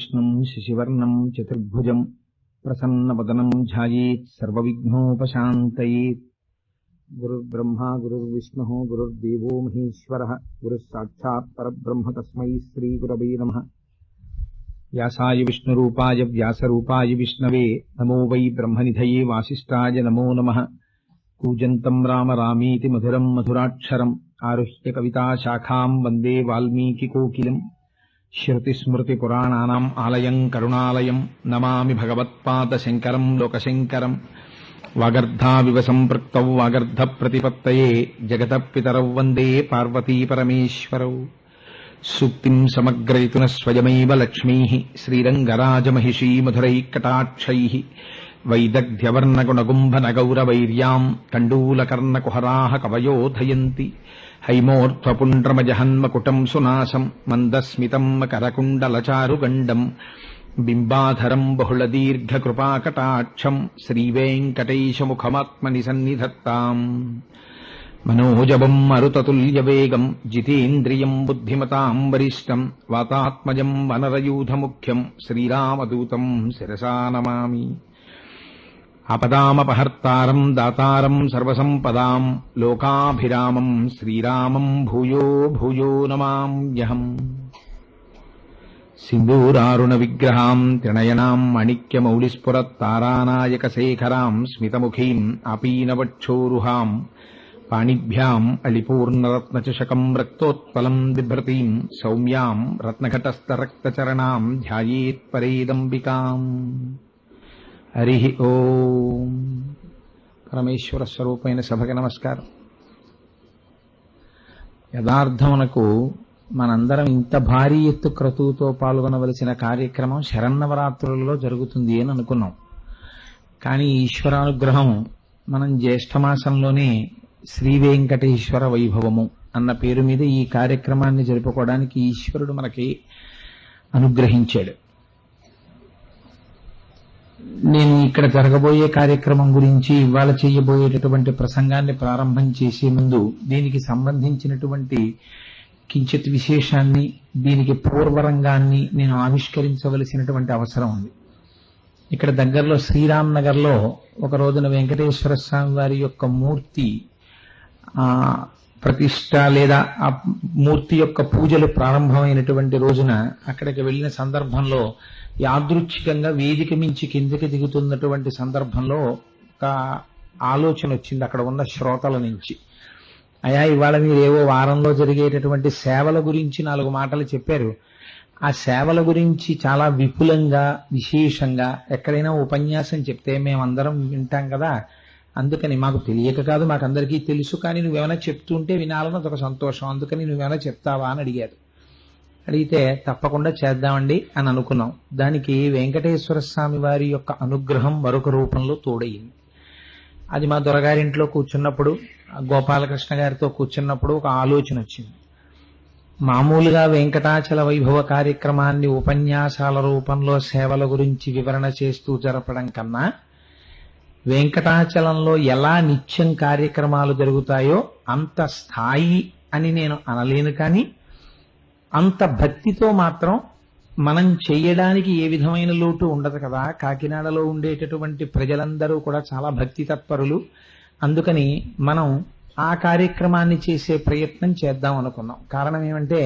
శశివర్ణం శశివర్ణం చతుర్భుజం ప్రసన్నవదనం ధ్యాయేత్ సర్వవిఘ్నోపశాంతయేత్. గురుర్బ్రహ్మా గురుర్విష్ణుః గురుర్దేవో మహేశ్వరః గురుః సాక్షాత్ పరబ్రహ్మ తస్మై శ్రీగురవే నమః. వ్యాసాయ విష్ణురూపాయ వ్యాసరూపాయ విష్ణవే నమో వై బ్రహ్మనిధయే వాసిష్ఠాయ నమో నమః. కూజంతం రామ రామీతి మధురం మధురాక్షరం ఆరుహ్య కవితాశాఖాం వందే వాల్మీకికోకిలం. శ్రుతిస్మృతిపురాణానాం ఆలయం కరుణాలయం నమామి భగవత్పాదశంకరం లోకశంకరం. వాగర్ధావివ సంపృక్తౌ వాగర్ధప్రతిపత్తయే జగతః పితరౌ వందే పార్వతీపరమేశ్వరౌ. సూక్తిం సమగ్రయతున స్వయమైవ లక్ష్మీః శ్రీరంగరాజమహిషీ మధురైఃకటాక్షైః. వైదగ్ధ్యవర్ణగుణగుంభనగౌరవైర్యాం కండూలకర్ణకుహరాः కవయోధయంతి. హైమోర్ధ్వపుండ్రమజహన్మకుటం సునాశం మందస్మితం మకరకుండలచారుగండం. బింబాధరం బహుళదీర్ఘకృపాకటాక్షం శ్రీవేంకటేశముఖమాత్మని సన్నిధత్తాం. మనోజవం మరుతతుల్యవేగం జితేంద్రియం బుద్ధిమతాం వరిష్టం. వాతాత్మజం వనరయూధముఖ్యం శ్రీరామదూతం శిరసా నమామి. ఆపదామపహర్తారం దాతారం సర్వసంపదాం లోకాభిరామం శ్రీరామం భూయో భూయో నమామ్యహం. సింధూరారుణ విగ్రహాం త్రినయనాం మాణిక్యమౌళిస్ఫురత్తారానాయకశేఖరాం స్మితముఖీం ఆపీనవక్షోరుహాం. పాణిభ్యాం అళిపూర్ణరత్నచషకం రక్తోత్పలం బిభ్రతీం సౌమ్యాం రత్నఘటస్థరక్తచరణాం ధ్యాయేత్ పరేదంబికాం. హరి ఓం. పరమేశ్వర స్వరూపమైన సభకి నమస్కారం. యథార్థమునకు మనందరం ఇంత భారీ ఎత్తు క్రతువుతో పాల్గొనవలసిన కార్యక్రమం శరన్నవరాత్రులలో జరుగుతుంది అని అనుకున్నాం. కానీ ఈశ్వరానుగ్రహం మనం జ్యేష్ఠమాసంలోనే శ్రీ వెంకటేశ్వర వైభవము అన్న పేరు మీద ఈ కార్యక్రమాన్ని జరుపుకోవడానికి ఈశ్వరుడు మనకి అనుగ్రహించాడు. నేను ఇక్కడ జరగబోయే కార్యక్రమం గురించి ఇవాళ చేయబోయేటటువంటి ప్రసంగాన్ని ప్రారంభం చేసే ముందు దీనికి సంబంధించినటువంటి కించిత్ విశేషాన్ని, దీనికి పూర్వరంగాన్ని నేను ఆవిష్కరించవలసినటువంటి అవసరం ఉంది. ఇక్కడ దగ్గరలో శ్రీరామ్ నగర్ లో ఒక రోజున వెంకటేశ్వర స్వామి వారి యొక్క మూర్తి ప్రతిష్ట లేదా ఆ మూర్తి యొక్క పూజలు ప్రారంభమైనటువంటి రోజున అక్కడికి వెళ్లిన సందర్భంలో యాదృచ్ఛికంగా వేదిక మించి కిందకి దిగుతున్నటువంటి సందర్భంలో ఒక ఆలోచన వచ్చింది అక్కడ ఉన్న శ్రోతల నుంచి. అయా, ఇవాళ మీరేవో వారంలో జరిగేటటువంటి సేవల గురించి 4 మాటలు చెప్పారు. ఆ సేవల గురించి చాలా విపులంగా విశేషంగా ఎక్కడైనా ఉపన్యాసం చెప్తే మేమందరం వింటాం కదా, అందుకని మాకు తెలియక కాదు, మాకందరికీ తెలుసు, కానీ నువ్వేమైనా చెప్తుంటే వినాలని అదొక సంతోషం, అందుకని నువ్వేమైనా చెప్తావా అని అడిగారు. అడిగితే తప్పకుండా చేద్దామండి అని అనుకున్నాం. దానికి వెంకటేశ్వర స్వామి వారి యొక్క అనుగ్రహం మరొక రూపంలో తోడయింది. అది మా దొరగారింట్లో కూర్చున్నప్పుడు, గోపాలకృష్ణ గారితో కూర్చున్నప్పుడు ఒక ఆలోచన వచ్చింది. మామూలుగా వెంకటాచల వైభవ కార్యక్రమాన్ని ఉపన్యాసాల రూపంలో సేవల గురించి వివరణ చేస్తూ జరపడం కన్నా వెంకటాచలంలో ఎలా నిత్యం కార్యక్రమాలు జరుగుతాయో అంత స్థాయి అని నేను అనలేను, కానీ అంత భక్తితో మాత్రం మనం చేయడానికి ఏ విధమైన లోటు ఉండదు కదా. కాకినాడలో ఉండేటటువంటి ప్రజలందరూ కూడా చాలా భక్తి తత్పరులు, అందుకని మనం ఆ కార్యక్రమాన్ని చేసే ప్రయత్నం చేద్దాం అనుకున్నాం. కారణం ఏమంటే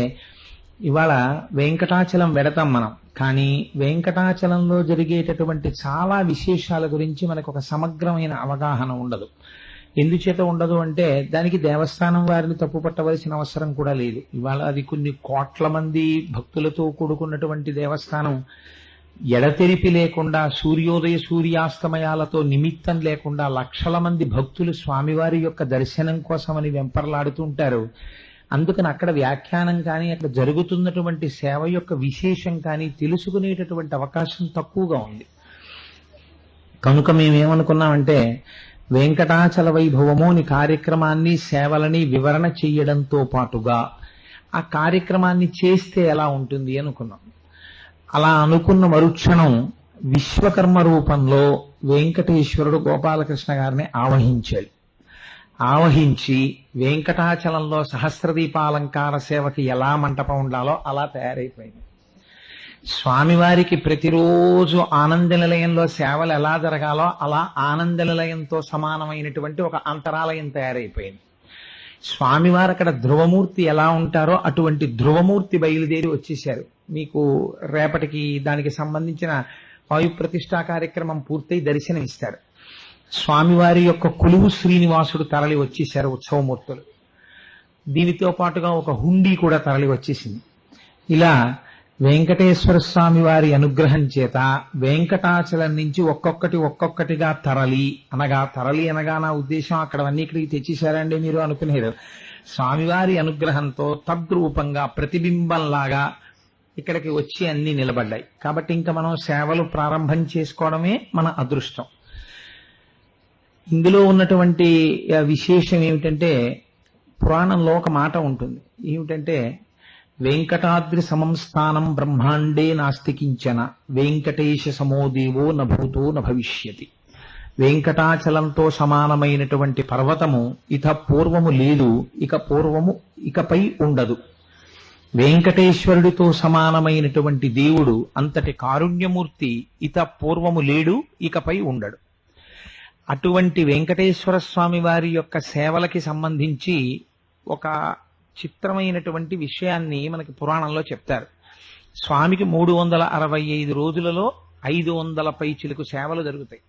ఇవాళ వెంకటాచలం వెడతాం మనం, కానీ వెంకటాచలంలో జరిగేటటువంటి చాలా విశేషాల గురించి మనకు ఒక సమగ్రమైన అవగాహన ఉండదు. ఎందుచేత ఉండదు అంటే దానికి దేవస్థానం వారిని తప్పుపట్టవలసిన అవసరం కూడా లేదు. ఇవాళ అది కొన్ని కోట్ల మంది భక్తులతో కూడుకున్నటువంటి దేవస్థానం. ఎడతెరిపి లేకుండా సూర్యోదయ సూర్యాస్తమయాలతో నిమిత్తం లేకుండా లక్షల మంది భక్తులు స్వామివారి యొక్క దర్శనం కోసమని వెంపర్లాడుతుంటారు. అందుకని అక్కడ వ్యాఖ్యానం కానీ అక్కడ జరుగుతున్నటువంటి సేవ యొక్క విశేషం కానీ తెలుసుకునేటటువంటి అవకాశం తక్కువగా ఉంది. కనుక మేమేమనుకున్నామంటే వెంకటాచల వైభవము అని కార్యక్రమాన్ని సేవలని వివరణ చెయ్యడంతో పాటుగా ఆ కార్యక్రమాన్ని చేస్తే ఎలా ఉంటుంది అనుకున్నాం. అలా అనుకున్న మరుక్షణం విశ్వకర్మ రూపంలో వెంకటేశ్వరుడు గోపాలకృష్ణ గారిని ఆవహించాడు. ఆవహించి వెంకటాచలంలో సహస్రదీపాలంకార సేవకి ఎలా మంటపం ఉండాలో అలా తయారైపోయింది. స్వామివారికి ప్రతిరోజు ఆనంద నిలయంలో సేవలు ఎలా జరగాలో అలా ఆనంద నిలయంతో సమానమైనటువంటి ఒక అంతరాలయం తయారైపోయింది. స్వామివారు అక్కడ ధ్రువమూర్తి ఎలా ఉంటారో అటువంటి ధ్రువమూర్తి బయలుదేరి వచ్చేశారు. మీకు రేపటికి దానికి సంబంధించిన వాయు ప్రతిష్టా కార్యక్రమం పూర్తయి దర్శనం ఇస్తారు. స్వామివారి యొక్క కొలువు శ్రీనివాసుడు తరలి వచ్చేశారు ఉత్సవమూర్తులు. దీనితో పాటుగా ఒక హుండీ కూడా తరలి వచ్చేసింది. ఇలా వెంకటేశ్వర స్వామి వారి అనుగ్రహం చేత వెంకటాచలం నుంచి ఒక్కొక్కటిగా తరలి అనగా నా ఉద్దేశం అక్కడవన్నీ ఇక్కడికి తెచ్చేశారండి మీరు అనుకునేది. స్వామివారి అనుగ్రహంతో తద్రూపంగా ప్రతిబింబంలాగా ఇక్కడికి వచ్చి అన్ని నిలబడ్డాయి. కాబట్టి ఇంకా మనం సేవలు ప్రారంభం చేసుకోవడమే మన అదృష్టం. ఇందులో ఉన్నటువంటి విశేషం ఏమిటంటే, పురాణంలో ఒక మాట ఉంటుంది. ఏమిటంటే, వెంకటాద్రి సమం స్థానం బ్రహ్మాండే నాస్తికించన వెంకటేశ సమోదేవో నభూతో నభవిష్యతి. వెంకటాచలంతో సమానమైనటువంటి పర్వతము ఇత పూర్వము లేదు, ఇకపై ఉండదు. వెంకటేశ్వరుడితో సమానమైనటువంటి దేవుడు అంతటి కారుణ్యమూర్తి ఇత పూర్వము లేడు, ఇకపై ఉండడు. అటువంటి వెంకటేశ్వర స్వామి వారి యొక్క సేవలకి సంబంధించి ఒక చిత్రమైనటువంటి విషయాన్ని మనకి పురాణంలో చెప్తారు. స్వామికి 365 రోజులలో 500 పైచిలకు సేవలు జరుగుతాయి.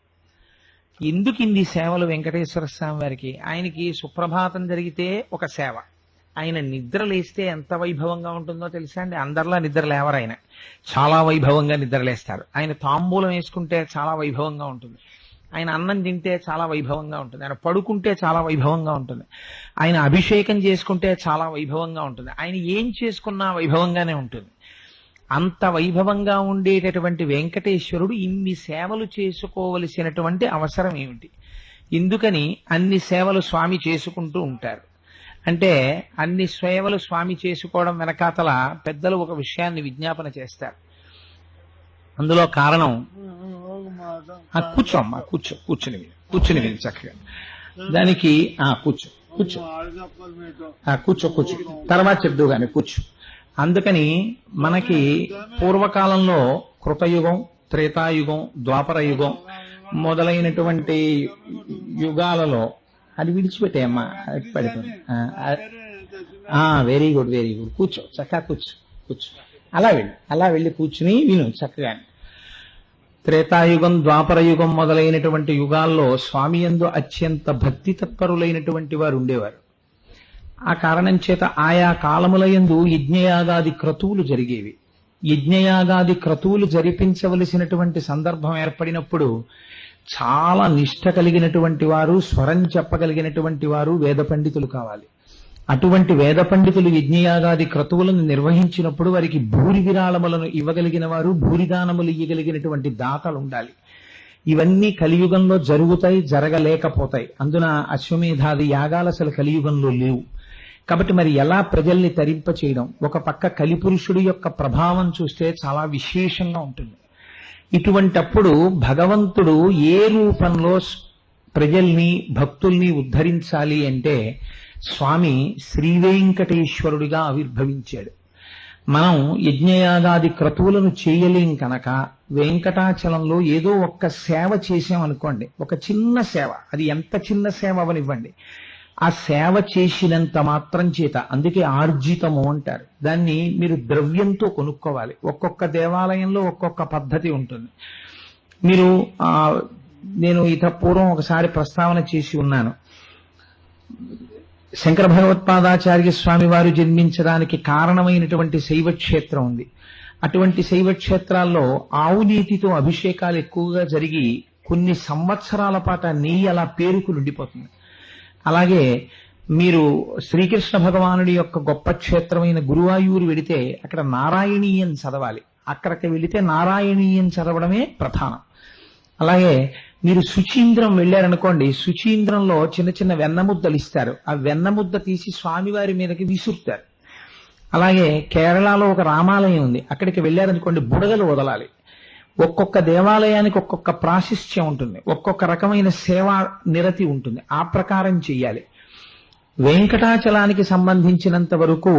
ఎందుకు ఇన్ని సేవలు వెంకటేశ్వర స్వామి వారికి? ఆయనకి సుప్రభాతం జరిగితే ఒక సేవ, ఆయన నిద్ర లేస్తే ఎంత వైభవంగా ఉంటుందో తెలుసా అండి? అందరిలా నిద్ర లేవరు, ఆయన చాలా వైభవంగా నిద్రలేస్తారు. ఆయన తాంబూలం వేసుకుంటే చాలా వైభవంగా ఉంటుంది, ఆయన అన్నం తింటే చాలా వైభవంగా ఉంటుంది, ఆయన పడుకుంటే చాలా వైభవంగా ఉంటుంది, ఆయన అభిషేకం చేసుకుంటే చాలా వైభవంగా ఉంటుంది, ఆయన ఏం చేసుకున్నా వైభవంగానే ఉంటుంది. అంత వైభవంగా ఉండేటటువంటి వెంకటేశ్వరుడు ఇన్ని సేవలు చేసుకోవలసినటువంటి అవసరం ఏమిటి? ఎందుకని అన్ని సేవలు స్వామి చేసుకుంటూ ఉంటారు అంటే, అన్ని సేవలు స్వామి చేసుకోవడం వెనకాతల పెద్దలు ఒక విషయాన్ని విజ్ఞాపన చేస్తారు. అందులో కారణం, కూర్చోమ్మా, కూర్చుని విని చక్కగా. దానికి కూర్చో తర్వాత చెప్దు గాని కూర్చో. అందుకని మనకి పూర్వకాలంలో కృతయుగం, త్రేతాయుగం, ద్వాపర యుగం మొదలైనటువంటి యుగాలలో అది విడిచిపెట్టేయమ్మా, పడిపోయింది. వెరీ గుడ్ కూర్చో, చక్కగా కూర్చో. అలా వెళ్ళి కూర్చుని విను చక్కగా. త్రేతాయుగం, ద్వాపర యుగం మొదలైనటువంటి యుగాల్లో స్వామి యందు అత్యంత భక్తి తత్పరులైనటువంటి వారు ఉండేవారు. ఆ కారణం చేత ఆయా కాలముల యందు యజ్ఞయాగాది క్రతువులు జరిగేవి. యజ్ఞయాగాది క్రతువులు జరిపించవలసినటువంటి సందర్భం ఏర్పడినప్పుడు చాలా నిష్ఠ కలిగినటువంటి వారు, స్వరం చెప్పగలిగినటువంటి వారు వేద పండితులు కావాలి. అటువంటి వేద పండితులు యజ్ఞయాగాది క్రతువులను నిర్వహించినప్పుడు వారికి భూరి విరాళములను ఇవ్వగలిగిన వారు, భూరిదానములు ఇవ్వగలిగినటువంటి దాతలు ఉండాలి. ఇవన్నీ కలియుగంలో జరుగుతాయి, జరగలేకపోతాయి. అందున అశ్వమేధాది యాగాలు అసలు కలియుగంలో లేవు. కాబట్టి మరి ఎలా ప్రజల్ని తరింప చేయడం? ఒక పక్క కలిపురుషుడు యొక్క ప్రభావం చూస్తే చాలా విశేషంగా ఉంటుంది. ఇటువంటప్పుడు భగవంతుడు ఏ రూపంలో ప్రజల్ని, భక్తుల్ని ఉద్ధరించాలి అంటే స్వామి శ్రీవేంకటేశ్వరుడిగా ఆవిర్భవించాడు. మనం యజ్ఞయాగాది క్రతువులను చేయలేం కనుక వెంకటాచలంలో ఏదో ఒక్క సేవ చేసామనుకోండి, ఒక చిన్న సేవ, అది ఎంత చిన్న సేవ అవనివ్వండి, ఆ సేవ చేసినంత మాత్రం చేత, అందుకే ఆర్జితము అంటారు దాన్ని, మీరు ద్రవ్యంతో కొనుక్కోవాలి. ఒక్కొక్క దేవాలయంలో ఒక్కొక్క పద్ధతి ఉంటుంది. మీరు నేను ఇత పూర్వం ఒకసారి ప్రస్తావన చేసి ఉన్నాను. శంకర భగవత్పాదాచార్య స్వామి వారు జన్మించడానికి కారణమైనటువంటి శైవక్షేత్రం ఉంది. అటువంటి శైవక్షేత్రాల్లో ఆవు నీతితో అభిషేకాలు ఎక్కువగా జరిగి కొన్ని సంవత్సరాల పాటు నెయ్యి అలా పేరుకు నిండిపోతుంది. అలాగే మీరు శ్రీకృష్ణ భగవానుడి యొక్క గొప్ప క్షేత్రమైన గురువాయూరు వెడితే అక్కడ నారాయణీయం చదవాలి. అక్కడికి వెళితే నారాయణీయం చదవడమే ప్రధానం. అలాగే మీరు శుచీంద్రం వెళ్ళారనుకోండి, శుచీంద్రంలో చిన్న చిన్న వెన్నముద్దలు ఇస్తారు. ఆ వెన్నముద్ద తీసి స్వామివారి మీదకి విసురుతారు. అలాగే కేరళలో ఒక రామాలయం ఉంది, అక్కడికి వెళ్ళారనుకోండి బుడగలు వదలాలి. ఒక్కొక్క దేవాలయానికి ఒక్కొక్క ప్రాశస్త్యం ఉంటుంది, ఒక్కొక్క రకమైన సేవా నిరతి ఉంటుంది. ఆ ప్రకారం చెయ్యాలి. వెంకటాచలానికి సంబంధించినంత వరకు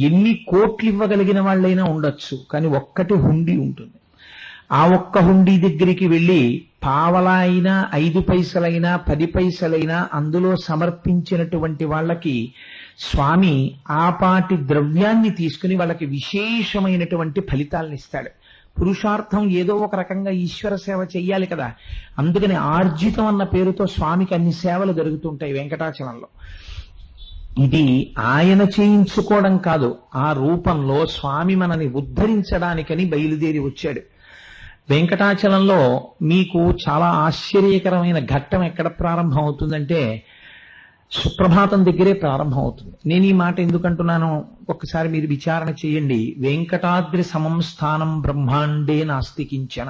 ఎన్ని కోట్లు ఇవ్వగలిగిన వాళ్ళైనా ఉండొచ్చు, కానీ ఒక్కటి హుండీ ఉంటుంది. ఆ ఒక్క హుండీ దగ్గరికి వెళ్ళి పావలా అయినా 5 పైసలైనా 10 పైసలైనా అందులో సమర్పించినటువంటి వాళ్ళకి స్వామి ఆపాటి ద్రవ్యాన్ని తీసుకుని వాళ్ళకి విశేషమైనటువంటి ఫలితాలను ఇస్తాడు. పురుషార్థం ఏదో ఒక రకంగా ఈశ్వర సేవ చెయ్యాలి కదా, అందుకని ఆర్జితం అన్న పేరుతో స్వామికి అన్ని సేవలు జరుగుతుంటాయి వెంకటాచలంలో. ఇది ఆయన చేయించుకోవడం కాదు, ఆ రూపంలో స్వామి మనని ఉద్ధరించడానికని బయలుదేరి వచ్చాడు. వెంకటాచలంలో మీకు చాలా ఆశ్చర్యకరమైన ఘట్టం ఎక్కడ ప్రారంభం అవుతుందంటే సుప్రభాతం దగ్గరే ప్రారంభం అవుతుంది. నేను ఈ మాట ఎందుకంటున్నాను ఒక్కసారి మీరు విచారణ చేయండి. వెంకటాద్రి సమం స్థానం బ్రహ్మాండే నాస్తి కించన,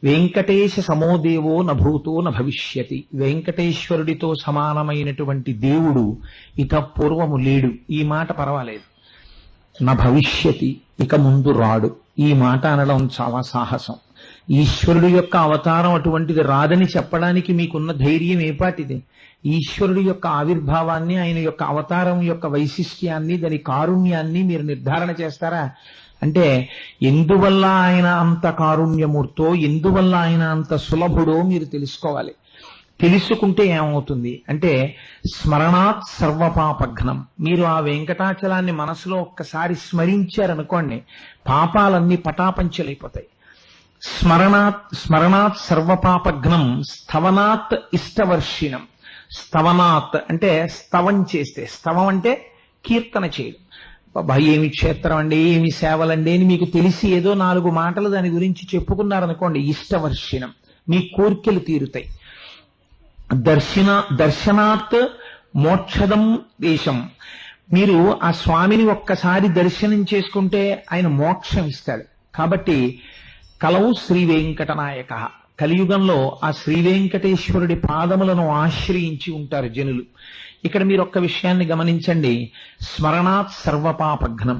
వెంకటేశ సమోదేవో నభూతో నభవిష్యతి. వెంకటేశ్వరుడితో సమానమైనటువంటి దేవుడు ఇక పూర్వము లేడు. ఈ మాట పర్వాలేదు. నభవిష్యతి, ఇక ముందు రాడు. ఈ మాట అనడం చాలా సాహసం. ఈశ్వరుడి యొక్క అవతారం అటువంటిది రాదని చెప్పడానికి మీకున్న ధైర్యం ఏపాటిది? ఈశ్వరుడి యొక్క ఆవిర్భావాన్ని, ఆయన యొక్క అవతారం యొక్క వైశిష్ట్యాన్ని, దాని కారుణ్యాన్ని మీరు నిర్ధారణ చేస్తారా? అంటే ఎందువల్ల ఆయన అంత కారుణ్యమూర్తో, ఎందువల్ల ఆయన అంత సులభుడో మీరు తెలుసుకోవాలి. తెలుసుకుంటే ఏమవుతుంది అంటే స్మరణాత్ సర్వపాపఘ్నం. మీరు ఆ వెంకటాచలాన్ని మనసులో ఒక్కసారి స్మరించారనుకోండి, పాపాలన్నీ పటాపంచలైపోతాయి. స్మరణాత్ సర్వపాపఘ్నం స్థవనాత్ ఇష్టవర్షిణం. స్తవనాత్ అంటే స్తవం చేస్తే, స్తవం అంటే కీర్తన చేయడం. ఏమి క్షేత్రం అండి, ఏమి సేవలండి అని మీకు తెలిసి ఏదో 4 మాటలు దాని గురించి చెప్పుకున్నారనుకోండి, ఇష్టవర్షిణం, మీ కోర్కెలు తీరుతాయి. దర్శనాత్ మోక్షదం దేశం. మీరు ఆ స్వామిని ఒక్కసారి దర్శనం చేసుకుంటే ఆయన మోక్షం ఇస్తాడు. కాబట్టి కలవు శ్రీ వెంకటనాయక. కలియుగంలో ఆ శ్రీ వెంకటేశ్వరుడి పాదములను ఆశ్రయించి ఉంటారు జనులు. ఇక్కడ మీరు ఒక్క విషయాన్ని గమనించండి. స్మరణాత్ సర్వపాపఘ్నం.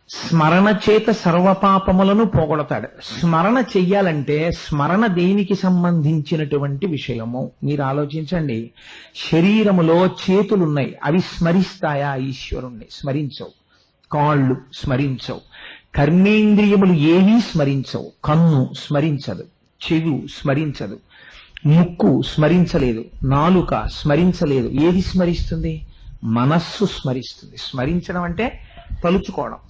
స్మరణ చేత సర్వపాపములను పోగొడతాడు. స్మరణ చెయ్యాలంటే స్మరణ దేనికి సంబంధించినటువంటి విషయము మీరు ఆలోచించండి. శరీరములో చేతులున్నాయి, అవి స్మరిస్తాయా ఈశ్వరుణ్ణి? స్మరించవు. కాళ్ళు స్మరించవు. కర్మేంద్రియములు ఏవీ స్మరించవు. కన్ను స్మరించదు, చెవి స్మరించదు, ముక్కు స్మరించలేదు, నాలుక స్మరించలేదు. ఏది స్మరిస్తుంది? మనస్సు స్మరిస్తుంది. స్మరించడం అంటే తలుచుకోవడం.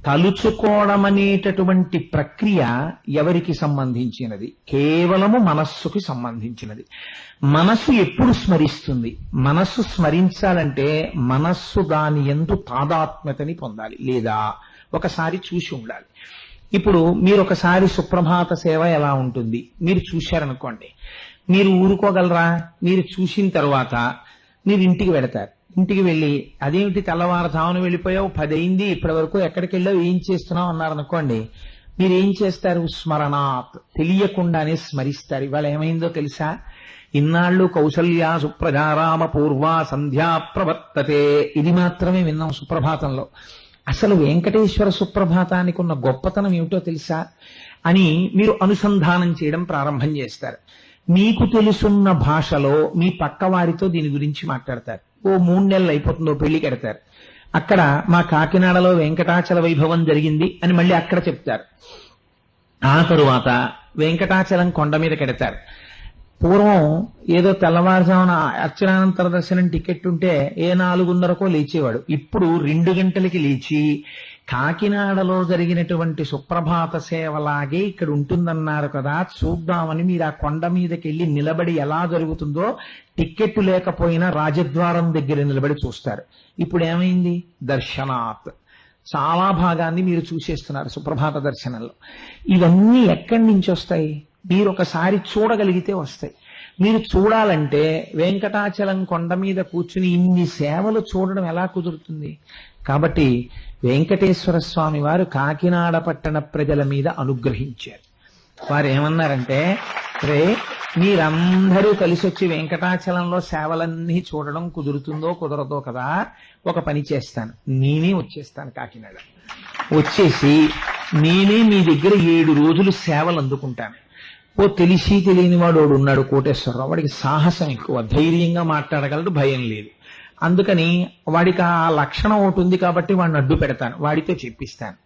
తలుచుకోవడం అనేటటువంటి ప్రక్రియ ఎవరికి సంబంధించినది? కేవలము మనస్సుకి సంబంధించినది. మనస్సు ఎప్పుడు స్మరిస్తుంది? మనస్సు స్మరించాలంటే మనస్సు దాని యందు తాదాత్మ్యతని పొందాలి, లేదా ఒకసారి చూసి ఉండాలి. ఇప్పుడు మీరు ఒకసారి సుప్రభాత సేవ ఎలా ఉంటుంది మీరు చూశారనుకోండి, మీరు ఊరుకోగలరా? మీరు చూసిన తర్వాత మీరు ఇంటికి వెళతారు. ఇంటికి వెళ్ళి అదేమిటి తెల్లవారుజామున వెళ్ళిపోయావు, 10 అయింది, ఇప్పటి వరకు ఎక్కడికి వెళ్ళావు, ఏం చేస్తున్నావు అన్నారనుకోండి, మీరు ఏం చేస్తారు? స్మరణాత్, తెలియకుండానే స్మరిస్తారు. ఇవాళ ఏమైందో తెలుసా? ఇన్నాళ్ళు కౌసల్యా సుప్రజారామ పూర్వా సంధ్యా ప్రవర్తతే, ఇది మాత్రమే విన్నాం సుప్రభాతంలో. అసలు వెంకటేశ్వర సుప్రభాతానికి ఉన్న గొప్పతనం ఏమిటో తెలుసా అని మీరు అనుసంధానం చేయడం ప్రారంభం చేస్తారు. మీకు తెలుసున్న భాషలో మీ పక్క వారితో దీని గురించి మాట్లాడతారు. ఓ 3 నెలలు అయిపోతుందో పెళ్లి కడతారు. అక్కడ మా కాకినాడలో వెంకటాచల వైభవం జరిగింది అని మళ్ళీ అక్కడ చెప్తారు. ఆ తరువాత వెంకటాచలం కొండ మీద కడతారు. పూర్వం ఏదో తెల్లవారుజామున అర్చనానంతర దర్శనం టికెట్ ఉంటే 4:30కో లేచేవాడు. ఇప్పుడు 2 గంటలకి లేచి కాకినాడలో జరిగినటువంటి సుప్రభాత సేవలాగే ఇక్కడ ఉంటుందన్నారు కదా, చూద్దామని మీరు ఆ కొండ మీదకి వెళ్ళి నిలబడి ఎలా జరుగుతుందో టికెట్ లేకపోయినా రాజద్వారం దగ్గర నిలబడి చూస్తారు. ఇప్పుడు ఏమైంది? దర్శనాత్ చాలా భాగాన్ని మీరు చూసేస్తున్నారు సుప్రభాత దర్శనంలో. ఇవన్నీ ఎక్కడి నుంచి వస్తాయి? మీరు ఒకసారి చూడగలిగితే వస్తాయి. మీరు చూడాలంటే వెంకటాచలం కొండ మీద కూర్చుని ఇన్ని సేవలు చూడడం ఎలా కుదురుతుంది? కాబట్టి వెంకటేశ్వర స్వామి వారు కాకినాడ పట్టణ ప్రజల మీద అనుగ్రహించారు. వారు ఏమన్నారంటే, రే మీరందరూ కలిసి వచ్చి వెంకటాచలంలో సేవలన్నీ చూడడం కుదురుతుందో కుదరదో కదా, ఒక పని చేస్తాను, నేనే వచ్చేస్తాను కాకినాడ. వచ్చేసి నేనే మీ దగ్గర 7 రోజులు సేవలు అందుకుంటాను. ఓ తెలిసి తెలియని వాడు ఉన్నాడు కోటేశ్వరరావు, వాడికి సాహసం ఎక్కువ, ధైర్యంగా మాట్లాడగలడు, భయం లేదు. అందుకని వాడికి ఆ లక్షణం ఒకటి ఉంది కాబట్టి వాడిని అడ్డు పెడతాను, వాడితో చెప్పిస్తాను.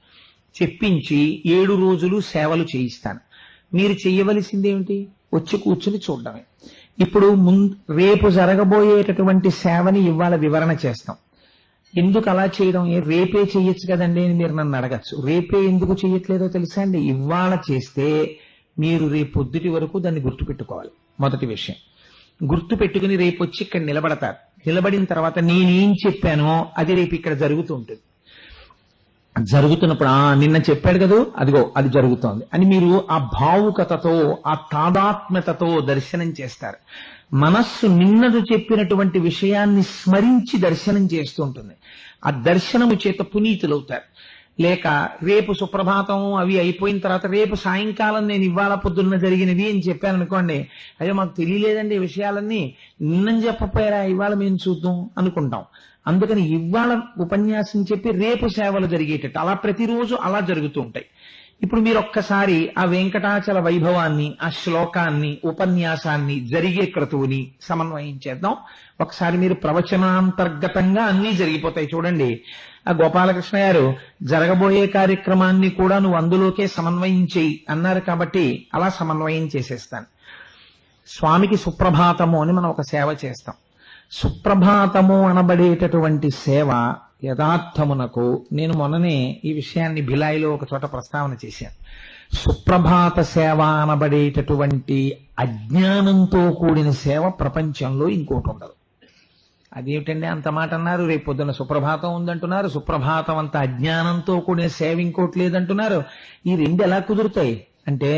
చెప్పించి 7 రోజులు సేవలు చేయిస్తాను. మీరు చెయ్యవలసింది ఏమిటి? వచ్చి కూర్చుని చూడడమే. ఇప్పుడు రేపు జరగబోయేటటువంటి సేవని ఇవాళ వివరణ చేస్తాం. ఎందుకు అలా చేయడం? రేపే చెయ్యొచ్చు కదండి అని మీరు నన్ను అడగచ్చు. రేపే ఎందుకు చెయ్యట్లేదో తెలుసా అండి? ఇవాళ చేస్తే మీరు రేపు పొద్దుటి వరకు దాన్ని గుర్తుపెట్టుకోవాలి. మొదటి విషయం గుర్తు పెట్టుకుని రేపు వచ్చి ఇక్కడ నిలబడతారు. నిలబడిన తర్వాత నేనేం చెప్పానో అది రేపు ఇక్కడ జరుగుతూ ఉంటుంది. జరుగుతున్నప్పుడు నిన్న చెప్పాడు కదా, అదిగో అది జరుగుతోంది అని మీరు ఆ భావుకతతో, ఆ తాదాత్మ్యతతో దర్శనం చేస్తారు. మనస్సు నిన్నదు చెప్పినటువంటి విషయాన్ని స్మరించి దర్శనం చేస్తూ ఉంటుంది. ఆ దర్శనము చేత పునీతులవుతారు. లేక రేపు సుప్రభాతం అవి అయిపోయిన తర్వాత రేపు సాయంకాలం నేను ఇవాళ పొద్దున్న జరిగినవి అని చెప్పాను అనుకోండి, అయ్యో మాకు తెలియలేదండి ఈ విషయాలన్నీ, నిన్న చెప్పపోయారా, ఇవాళ మేము చూద్దాం అనుకుంటాం. అందుకని ఇవాళ ఉపన్యాసం చెప్పి రేపు సేవలు జరిగేటట్టు అలా ప్రతిరోజు అలా జరుగుతూ ఉంటాయి. ఇప్పుడు మీరు ఒక్కసారి ఆ వెంకటాచల వైభవాన్ని, ఆ శ్లోకాన్ని, ఉపన్యాసాన్ని, జరిగే క్రతువుని సమన్వయం చేద్దాం. ఒకసారి మీరు ప్రవచనాంతర్గతంగా అన్నీ జరిగిపోతాయి. చూడండి, ఆ గోపాలకృష్ణ గారు జరగబోయే కార్యక్రమాన్ని కూడా నువ్వు అందులోకే సమన్వయం చేయి అన్నారు కాబట్టి అలా సమన్వయం చేసేస్తాను. స్వామికి సుప్రభాతము అని మనం ఒక సేవ చేస్తాం. సుప్రభాతము అనబడేటటువంటి సేవ యథార్థమునకు నేను మొన్ననే ఈ విషయాన్ని భిలాయిలో ఒక చోట ప్రస్తావన చేశాను. సుప్రభాత సేవ అనబడేటటువంటి అజ్ఞానంతో కూడిన సేవ ప్రపంచంలో ఇంకోటి ఉండదు. అదేమిటండి అంత మాట అన్నారు? రేపు పొద్దున్న సుప్రభాతం ఉందంటున్నారు, సుప్రభాతం అంత అజ్ఞానంతో కూడిన సేవ ఇంకోటి లేదంటున్నారు. ఈ రెండు ఎలా కుదురుతాయి అంటే,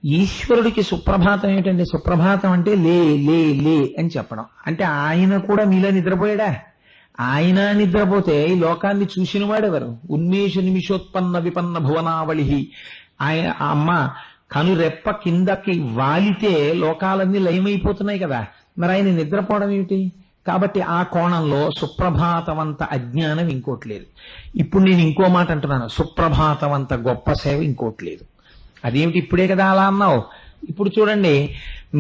ఈశ్వరుడికి సుప్రభాతం ఏమిటండి? సుప్రభాతం అంటే లే లే లే అని చెప్పడం. అంటే ఆయన కూడా మీలో నిద్రపోయాడా? ఆయన నిద్రపోతే ఈ లోకాన్ని చూసిన వాడెవరు? ఉన్మేష నిమిషోత్పన్న విపన్న భువనావళి. ఆయన ఆ అమ్మ కనురెప్ప కిందకి వాలితే లోకాలన్నీ లయమైపోతున్నాయి కదా, మరి ఆయన నిద్రపోవడం ఏమిటి? కాబట్టి ఆ కోణంలో సుప్రభాతమంత అజ్ఞానం ఇంకోటి లేదు. ఇప్పుడు నేను ఇంకో మాట అంటున్నాను, సుప్రభాతమంత గొప్ప సేవ ఇంకోటి లేదు. అదేమిటి? ఇప్పుడే కదా అలా అన్నావు. ఇప్పుడు చూడండి,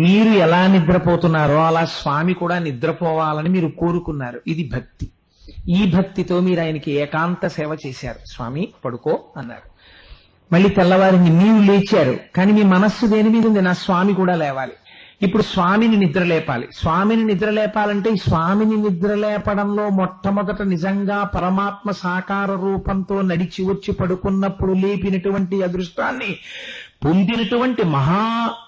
మీరు ఎలా నిద్రపోతున్నారో అలా స్వామి కూడా నిద్రపోవాలని మీరు కోరుకున్నారు. ఇది భక్తి. ఈ భక్తితో మీరు ఆయనకి ఏకాంత సేవ చేశారు. స్వామి పడుకో అన్నారు. మళ్ళీ తెల్లవారిని నీవు లేచారు, కానీ మీ మనస్సు దేని మీద ఉంది? నా స్వామి కూడా లేవాలి. ఇప్పుడు స్వామిని నిద్రలేపాలి. స్వామిని నిద్రలేపాలంటే ఈ స్వామిని నిద్రలేపడంలో మొట్టమొదట నిజంగా పరమాత్మ సాకార రూపంతో నడిచి వచ్చి పడుకున్నప్పుడు లేపినటువంటి అదృష్టాన్ని పొందినటువంటి మహా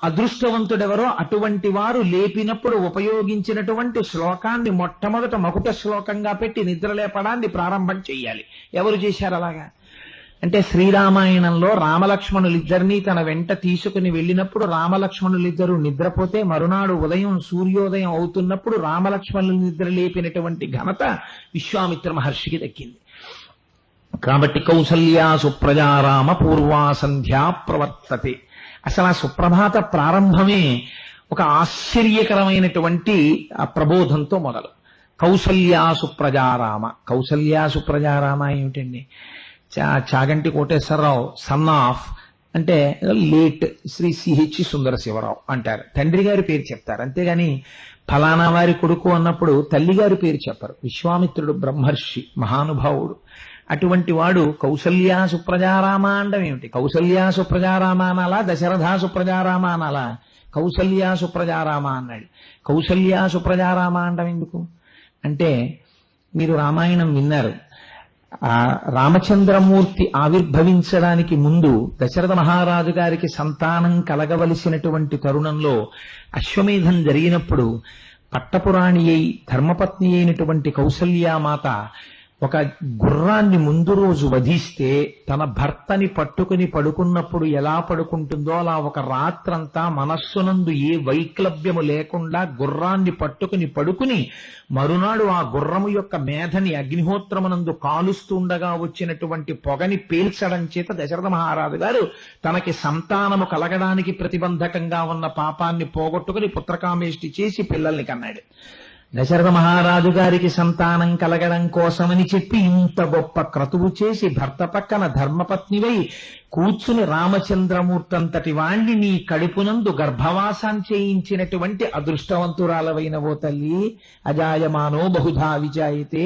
అదృష్టవంతుడెవరో అటువంటి వారు లేపినప్పుడు ఉపయోగించినటువంటి శ్లోకాన్ని మొట్టమొదట మకుట శ్లోకంగా పెట్టి నిద్రలేపడాన్ని ప్రారంభం చెయ్యాలి. ఎవరు చేశారు అలాగా? అంటే శ్రీరామాయణంలో రామలక్ష్మణులిద్దరినీ తన వెంట తీసుకుని వెళ్ళినప్పుడు రామలక్ష్మణులిద్దరూ నిద్రపోతే మరునాడు ఉదయం సూర్యోదయం అవుతున్నప్పుడు రామలక్ష్మణులు నిద్ర లేపినటువంటి ఘనత విశ్వామిత్ర మహర్షికి దక్కింది. కాబట్టి కౌసల్యా సుప్రజారామ పూర్వా సంధ్యా ప్రవర్తతే. అసలు ఆ సుప్రభాత ప్రారంభమే ఒక ఆశ్చర్యకరమైనటువంటి ప్రబోధంతో మొదలు. కౌసల్యా సుప్రజారామ. కౌసల్యా సుప్రజారామ ఏమిటండి? చాగంటి కోటేశ్వరరావు సన్ ఆఫ్ అంటే లేట్ శ్రీ సిహెచ్ సుందర శివరావు అంటారు. తండ్రి గారి పేరు చెప్తారు, అంతేగాని ఫలానా వారి కొడుకు అన్నప్పుడు తల్లి గారి పేరు చెప్పరు. విశ్వామిత్రుడు బ్రహ్మర్షి, మహానుభావుడు. అటువంటి వాడు కౌసల్యా సుప్రజారామ అండం ఏమిటి? కౌసల్యా సుప్రజారామ అనాలా, దశరథా సుప్రజారామ అనాలా? కౌసల్యా సుప్రజారామ అన్నాడు. కౌసల్యా సుప్రజారామ అండం ఎందుకు అంటే, మీరు రామాయణం విన్నారు. ఆ రామచంద్రమూర్తి ఆవిర్భవించడానికి ముందు దశరథ మహారాజు గారికి సంతానం కలగవలసినటువంటి తరుణంలో అశ్వమేధం జరిగినప్పుడు పట్టపురాణి అయి ధర్మపత్ని అయినటువంటి కౌసల్యామాత ఒక గుర్రాన్ని ముందు రోజు వధిస్తే తన భర్తని పట్టుకుని పడుకున్నప్పుడు ఎలా పడుకుంటుందో అలా ఒక రాత్రంతా మనస్సునందు ఏ వైక్లభ్యము లేకుండా గుర్రాన్ని పట్టుకుని పడుకుని మరునాడు ఆ గుర్రము యొక్క మేధని అగ్నిహోత్రమునందు కాలుస్తుండగా వచ్చినటువంటి పొగని పేల్చడం చేత దశరథ మహారాజు గారు తనకి సంతానము కలగడానికి ప్రతిబంధకంగా ఉన్న పాపాన్ని పోగొట్టుకుని పుత్రకామేష్టి చేసి పిల్లల్ని కన్నాడు. దశరథ మహారాజు గారికి సంతానం కలగడం కోసమని చెప్పి ఇంత గొప్ప క్రతువు చేసి భర్త పక్కన ధర్మపత్నివై కూర్చుని రామచంద్రమూర్తంతటి వాణ్ణి నీ కడుపునందు గర్భవాసం చేయించినటువంటి అదృష్టవంతురాలవైన ఓ తల్లి, అజాయమానో బహుధా విజాయితే,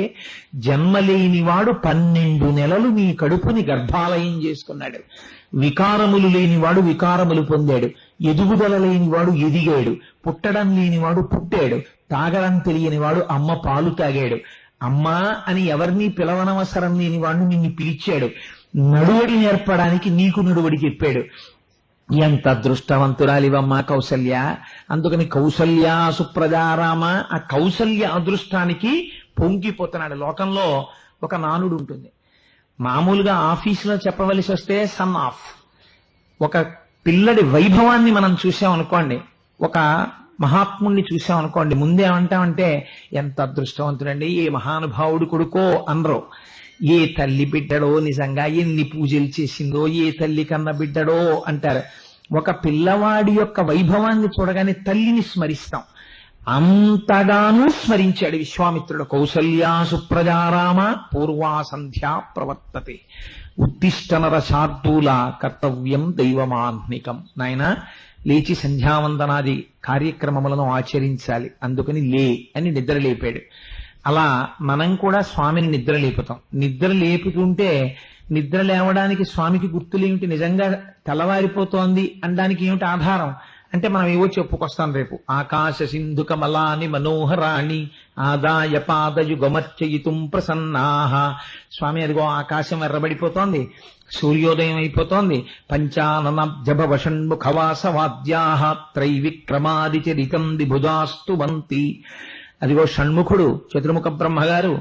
జన్మలేనివాడు 12 నెలలు నీ కడుపుని గర్భాలయం చేసుకున్నాడు. వికారములు లేనివాడు వికారములు పొందాడు, ఎదుగుదల లేనివాడు ఎదిగాడు, పుట్టడం లేనివాడు పుట్టాడు, తాగడం తెలియనివాడు అమ్మ పాలు తాగాడు, అమ్మా అని ఎవరినీ పిలవనవసరం లేనివాడు నిన్ను పిలిచాడు, నడువడి నేర్పడానికి నీకు నడువడి చెప్పాడు. ఎంత అదృష్టవంతురాలివమ్మా కౌసల్య. అందుకని కౌసల్య సుప్రజారామ, ఆ కౌసల్య అదృష్టానికి పొంగిపోతున్నాడు. లోకంలో ఒక నానుడు ఉంటుంది, మామూలుగా ఆఫీసులో చెప్పవలసి వస్తే సన్ ఆఫ్. ఒక పిల్లడి వైభవాన్ని మనం చూసామనుకోండి, ఒక మహాత్ముణ్ణి చూసామనుకోండి, ముందేమంటామంటే ఎంత అదృష్టవంతుడండి, ఏ మహానుభావుడు కొడుకో అనరు. ఏ తల్లి బిడ్డడో, నిజంగా ఎన్ని పూజలు చేసిందో, ఏ తల్లి కన్న బిడ్డడో అంటారు. ఒక పిల్లవాడి యొక్క వైభవాన్ని చూడగానే తల్లిని స్మరిస్తాం. అంతగానూ స్మరించాడు విశ్వామిత్రుడు. కౌసల్యా సుప్రజారామ పూర్వా సంధ్యా ప్రవర్తతే ఉత్తిష్టనర శార్దూల కర్తవ్యం దైవమాహ్నికం. నాయన లేచి సంధ్యావందనాది కార్యక్రమములను ఆచరించాలి, అందుకని లే అని నిద్ర లేపాడు. అలా మనం కూడా స్వామిని నిద్ర లేపుతాం. నిద్ర లేపుతుంటే నిద్ర లేవడానికి స్వామికి గుర్తులేమిటి? నిజంగా తెల్లవారిపోతోంది అనడానికి ఏమిటి ఆధారం అంటే మనం ఏవో చెప్పుకొస్తాం రేపు. ఆకాశ సింధు కమలాని మనోహరాణి ఆదాయ పాదయుగమర్చయితుం ప్రసన్నాహ. స్వామి అదిగో ఆకాశం ఎర్రబడిపోతోంది, సూర్యోదయం అయిపోతోంది. పంచాననబ్జభవ షణ్ముఖవాసవాద్యాః త్రైవిక్రమాది చరితం దిభుజాస్తు వంతి. అదిగో షణ్ముఖుడు, చతుర్ముఖ బ్రహ్మగారు,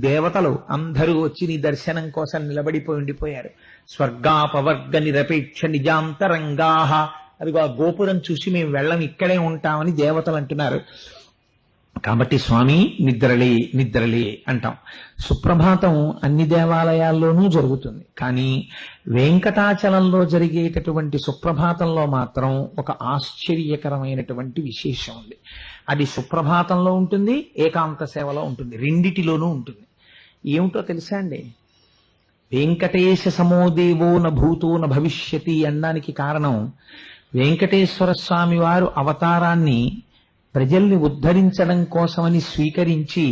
దేవతలు అందరూ వచ్చి నీ దర్శనం కోసం నిలబడిపోయి ఉండిపోయారు. స్వర్గాపవర్గ నిరపేక్ష నిజాంతరంగాః. అదిగో ఆ గోపురం చూసి మేము వెళ్ళం, ఇక్కడే ఉంటామని దేవతలు అంటున్నారు. కాబట్టి స్వామి నిద్రలే నిద్రలే అంటాం. సుప్రభాతం అన్ని దేవాలయాల్లోనూ జరుగుతుంది, కానీ వెంకటాచలంలో జరిగేటటువంటి సుప్రభాతంలో మాత్రం ఒక ఆశ్చర్యకరమైనటువంటి విశేషం ఉంది. అది సుప్రభాతంలో ఉంటుంది, ఏకాంత సేవలో ఉంటుంది, రెండిటిలోనూ ఉంటుంది. ఏమిటో తెలుసా అండి? వెంకటేశ సమోదేవో న భూతో న భవిష్యతి అనడానికి కారణం, వెంకటేశ్వర స్వామి వారు అవతారాన్ని ప్రజల్ని ఉద్ధరించడం కోసమని స్వీకరించి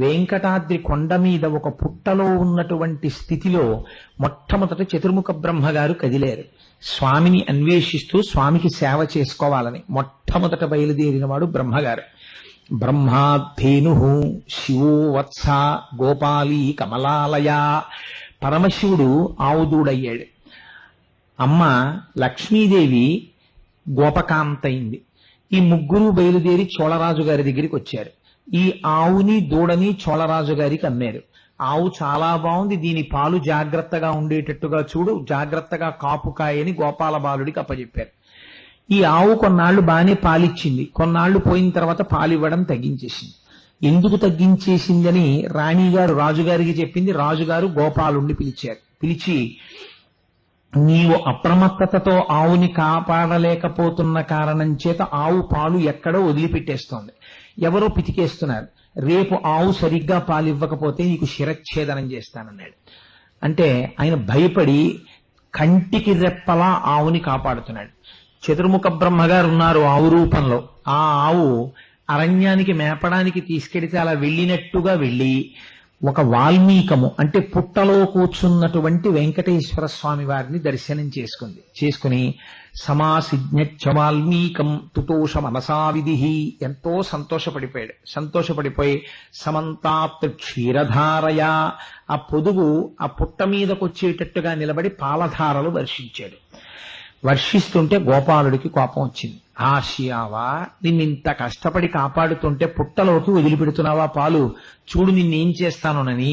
వెంకటాద్రి కొండ మీద ఒక పుట్టలో ఉన్నటువంటి స్థితిలో మొట్టమొదట చతుర్ముఖ బ్రహ్మగారు కదిలేరు. స్వామిని అన్వేషిస్తూ స్వామికి సేవ చేసుకోవాలని మొట్టమొదట బయలుదేరిన వాడు బ్రహ్మగారు. బ్రహ్మాధేను శివో వత్స గోపాలీ కమలాలయ. పరమశివుడు ఆవుదూడయ్యాడు, అమ్మ లక్ష్మీదేవి గోపకాంతయింది. ఈ ముగ్గురు బయలుదేరి చోళరాజు గారి దగ్గరికి వచ్చారు. ఈ ఆవుని దూడని చోళరాజు గారికి అమ్మారు. ఆవు చాలా బాగుంది, దీని పాలు జాగ్రత్తగా ఉండేటట్టుగా చూడు, జాగ్రత్తగా కాపుకాయని గోపాల బాలుడికి అప్పచెప్పారు. ఈ ఆవు కొన్నాళ్లు బానే పాలిచ్చింది, కొన్నాళ్లు పోయిన తర్వాత పాలివ్వడం తగ్గించేసింది. ఎందుకు తగ్గించేసిందని రాణిగారు రాజుగారికి చెప్పింది. రాజుగారు గోపాలుణ్ణి పిలిచారు. పిలిచి, నీవు అప్రమత్తతతో ఆవుని కాపాడలేకపోతున్న కారణం చేత ఆవు పాలు ఎక్కడో వదిలిపెట్టేస్తోంది, ఎవరో పితికేస్తున్నారు. రేపు ఆవు సరిగ్గా పాలివ్వకపోతే నీకు శిరచ్ఛేదనం చేస్తానన్నాడు. అంటే ఆయన భయపడి కంటికి రెప్పలా ఆవుని కాపాడుతున్నాడు. చతుర్ముఖ బ్రహ్మగారు ఉన్నారు ఆవు రూపంలో. ఆ ఆవు అరణ్యానికి మేపడానికి తీసుకెడితే అలా వెళ్ళినట్టుగా వెళ్ళి ఒక వాల్మీకము అంటే పుట్టలో కూర్చున్నటువంటి వెంకటేశ్వర స్వామి వారిని దర్శనం చేసుకుని సమాసిజ్ఞచ్చ వాల్మీకం తుతోష మనసావిధి ఎంతో సంతోషపడిపోయాడు. సంతోషపడిపోయి సమంతాత్ క్షీరధారయ, ఆ పొదుగు ఆ పుట్ట మీదకు వచ్చేటట్టుగా నిలబడి పాలధారలు వర్షించాడు. వర్షిస్తుంటే గోపాలుడికి కోపం వచ్చింది. ఆశయావా, నిన్నింత కష్టపడి కాపాడుతుంటే పుట్టలోకి వదిలిపెడుతున్నావా పాలు, చూడు నిన్నేం చేస్తానోనని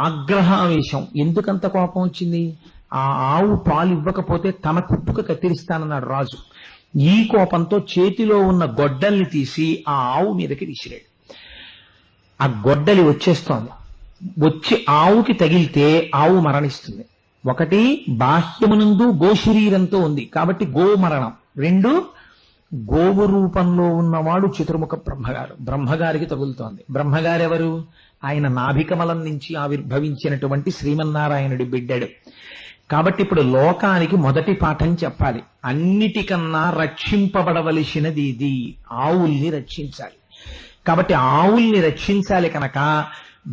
ఆగ్రహావేశం. ఎందుకంత కోపం వచ్చింది? ఆ ఆవు పాలు ఇవ్వకపోతే తన కుప్పుకు కత్తిరిస్తానన్నాడు రాజు. ఈ కోపంతో చేతిలో ఉన్న గొడ్డల్ని తీసి ఆ ఆవు మీదకి విసిరాడు. ఆ గొడ్డలి వచ్చేస్తోంది. వచ్చి ఆవుకి తగిలితే ఆవు మరణిస్తుంది. ఒకటి బాహ్యమునందు గోశరీరంతో ఉంది కాబట్టి గో మరణం, రెండు గోవు రూపంలో ఉన్నవాడు చతుర్ముఖ బ్రహ్మగారు. బ్రహ్మగారికి తగులుతోంది. బ్రహ్మగారెవరు? ఆయన నాభికమలం నుంచి ఆవిర్భవించినటువంటి శ్రీమన్నారాయణుడి బిడ్డడు. కాబట్టి ఇప్పుడు లోకానికి మొదటి పాఠం చెప్పాలి. అన్నిటికన్నా రక్షింపబడవలసినది ఇది, ఆవుల్ని రక్షించాలి. కాబట్టి ఆవుల్ని రక్షించాలి కనుక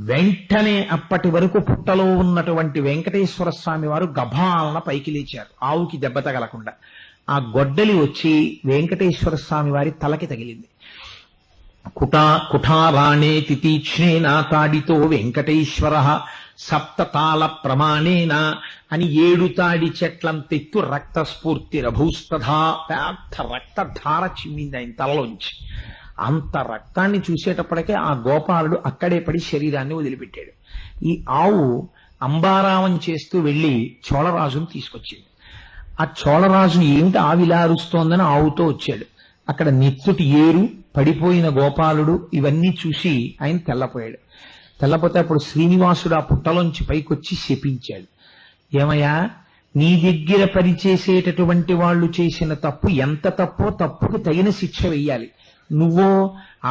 వెంటనే అప్పటి వరకు పుట్టలో ఉన్నటువంటి వెంకటేశ్వర స్వామి వారు గభాలన పైకి లేచారు, ఆవుకి దెబ్బ తగలకుండా. ఆ గొడ్డలి వచ్చి వెంకటేశ్వర స్వామి వారి తలకి తగిలింది. కుఠారాణే తితీక్ష్ణేన తాడితో వెంకటేశ్వర సప్తతాళ ప్రమాణేన అని 7 తాడి చెట్లంతెత్తు రక్తస్ఫూర్తి రభూస్తథా, పెద్ద రక్తధార చిమ్మింది ఆయన తలలోంచి. అంత రక్తాన్ని చూసేటప్పటికే ఆ గోపాలుడు అక్కడే పడి శరీరాన్ని వదిలిపెట్టాడు. ఈ ఆవు అంబారావం చేస్తూ వెళ్లి చోళరాజును తీసుకొచ్చింది. ఆ చోళరాజు ఏమిటి ఆవిలా అరుస్తోందని ఆవుతో వచ్చాడు. అక్కడ నెత్తుటి ఏరు, పడిపోయిన గోపాలుడు ఇవన్నీ చూసి ఆయన తెల్లపోయాడు. తెల్లపోతే అప్పుడు శ్రీనివాసుడు ఆ పుట్టలోంచి పైకొచ్చి శపించాడు. ఏమయ్యా, నీ దగ్గర పనిచేసేటటువంటి వాళ్ళు చేసిన తప్పు ఎంత తప్పో తప్పుకు తగిన శిక్ష వెయ్యాలి. నువ్వో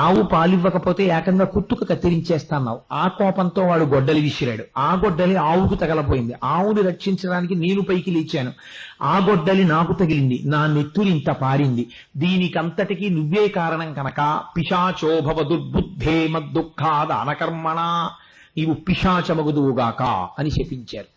ఆవు పాలివ్వకపోతే ఏకంగా కుత్తుకు కత్తిరించేస్తాన్నావు. ఆ కోపంతో వాడు గొడ్డలి విసిరాడు. ఆ గొడ్డలి ఆవుకు తగలపోయింది. ఆవుని రక్షించడానికి నేను పైకి లేచాను, ఆ గొడ్డలి నాకు తగిలింది, నా నెత్తురు ఇంత పారింది. దీనికంతటికీ నువ్వే కారణం కనుక పిశాచోభవ దుర్బుద్ధే మద్దుఃఖాదానకర్మణ, నీవు పిశాచమగుదువుగాక అని శపించారు.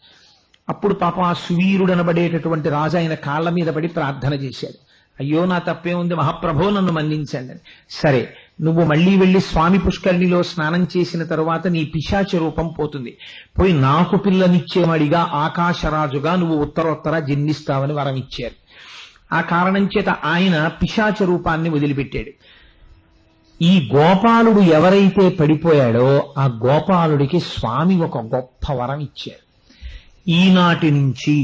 అప్పుడు పాపం ఆ సువీరుడనబడేటటువంటి రాజు ఆయన కాళ్ల మీద పడి ప్రార్థన చేశాడు. అయ్యో, నా తప్పే ఉంది మహాప్రభో, నన్ను మన్నించండి అని. సరే, నువ్వు మళ్లీ వెళ్లి స్వామి పుష్కరిణిలో స్నానం చేసిన తరువాత నీ పిశాచ రూపం పోతుంది. పోయి నాకు పిల్లనిచ్చేవాడిగా ఆకాశరాజుగా నువ్వు ఉత్తరోత్తర జన్మిస్తావని వరం ఇచ్చారు. ఆ కారణం చేత ఆయన పిశాచ రూపాన్ని వదిలిపెట్టాడు. ఈ గోపాలుడు ఎవరైతే పడిపోయాడో ఆ గోపాలుడికి స్వామి ఒక గొప్ప వరం ఇచ్చారు. ఈనాటి నుంచి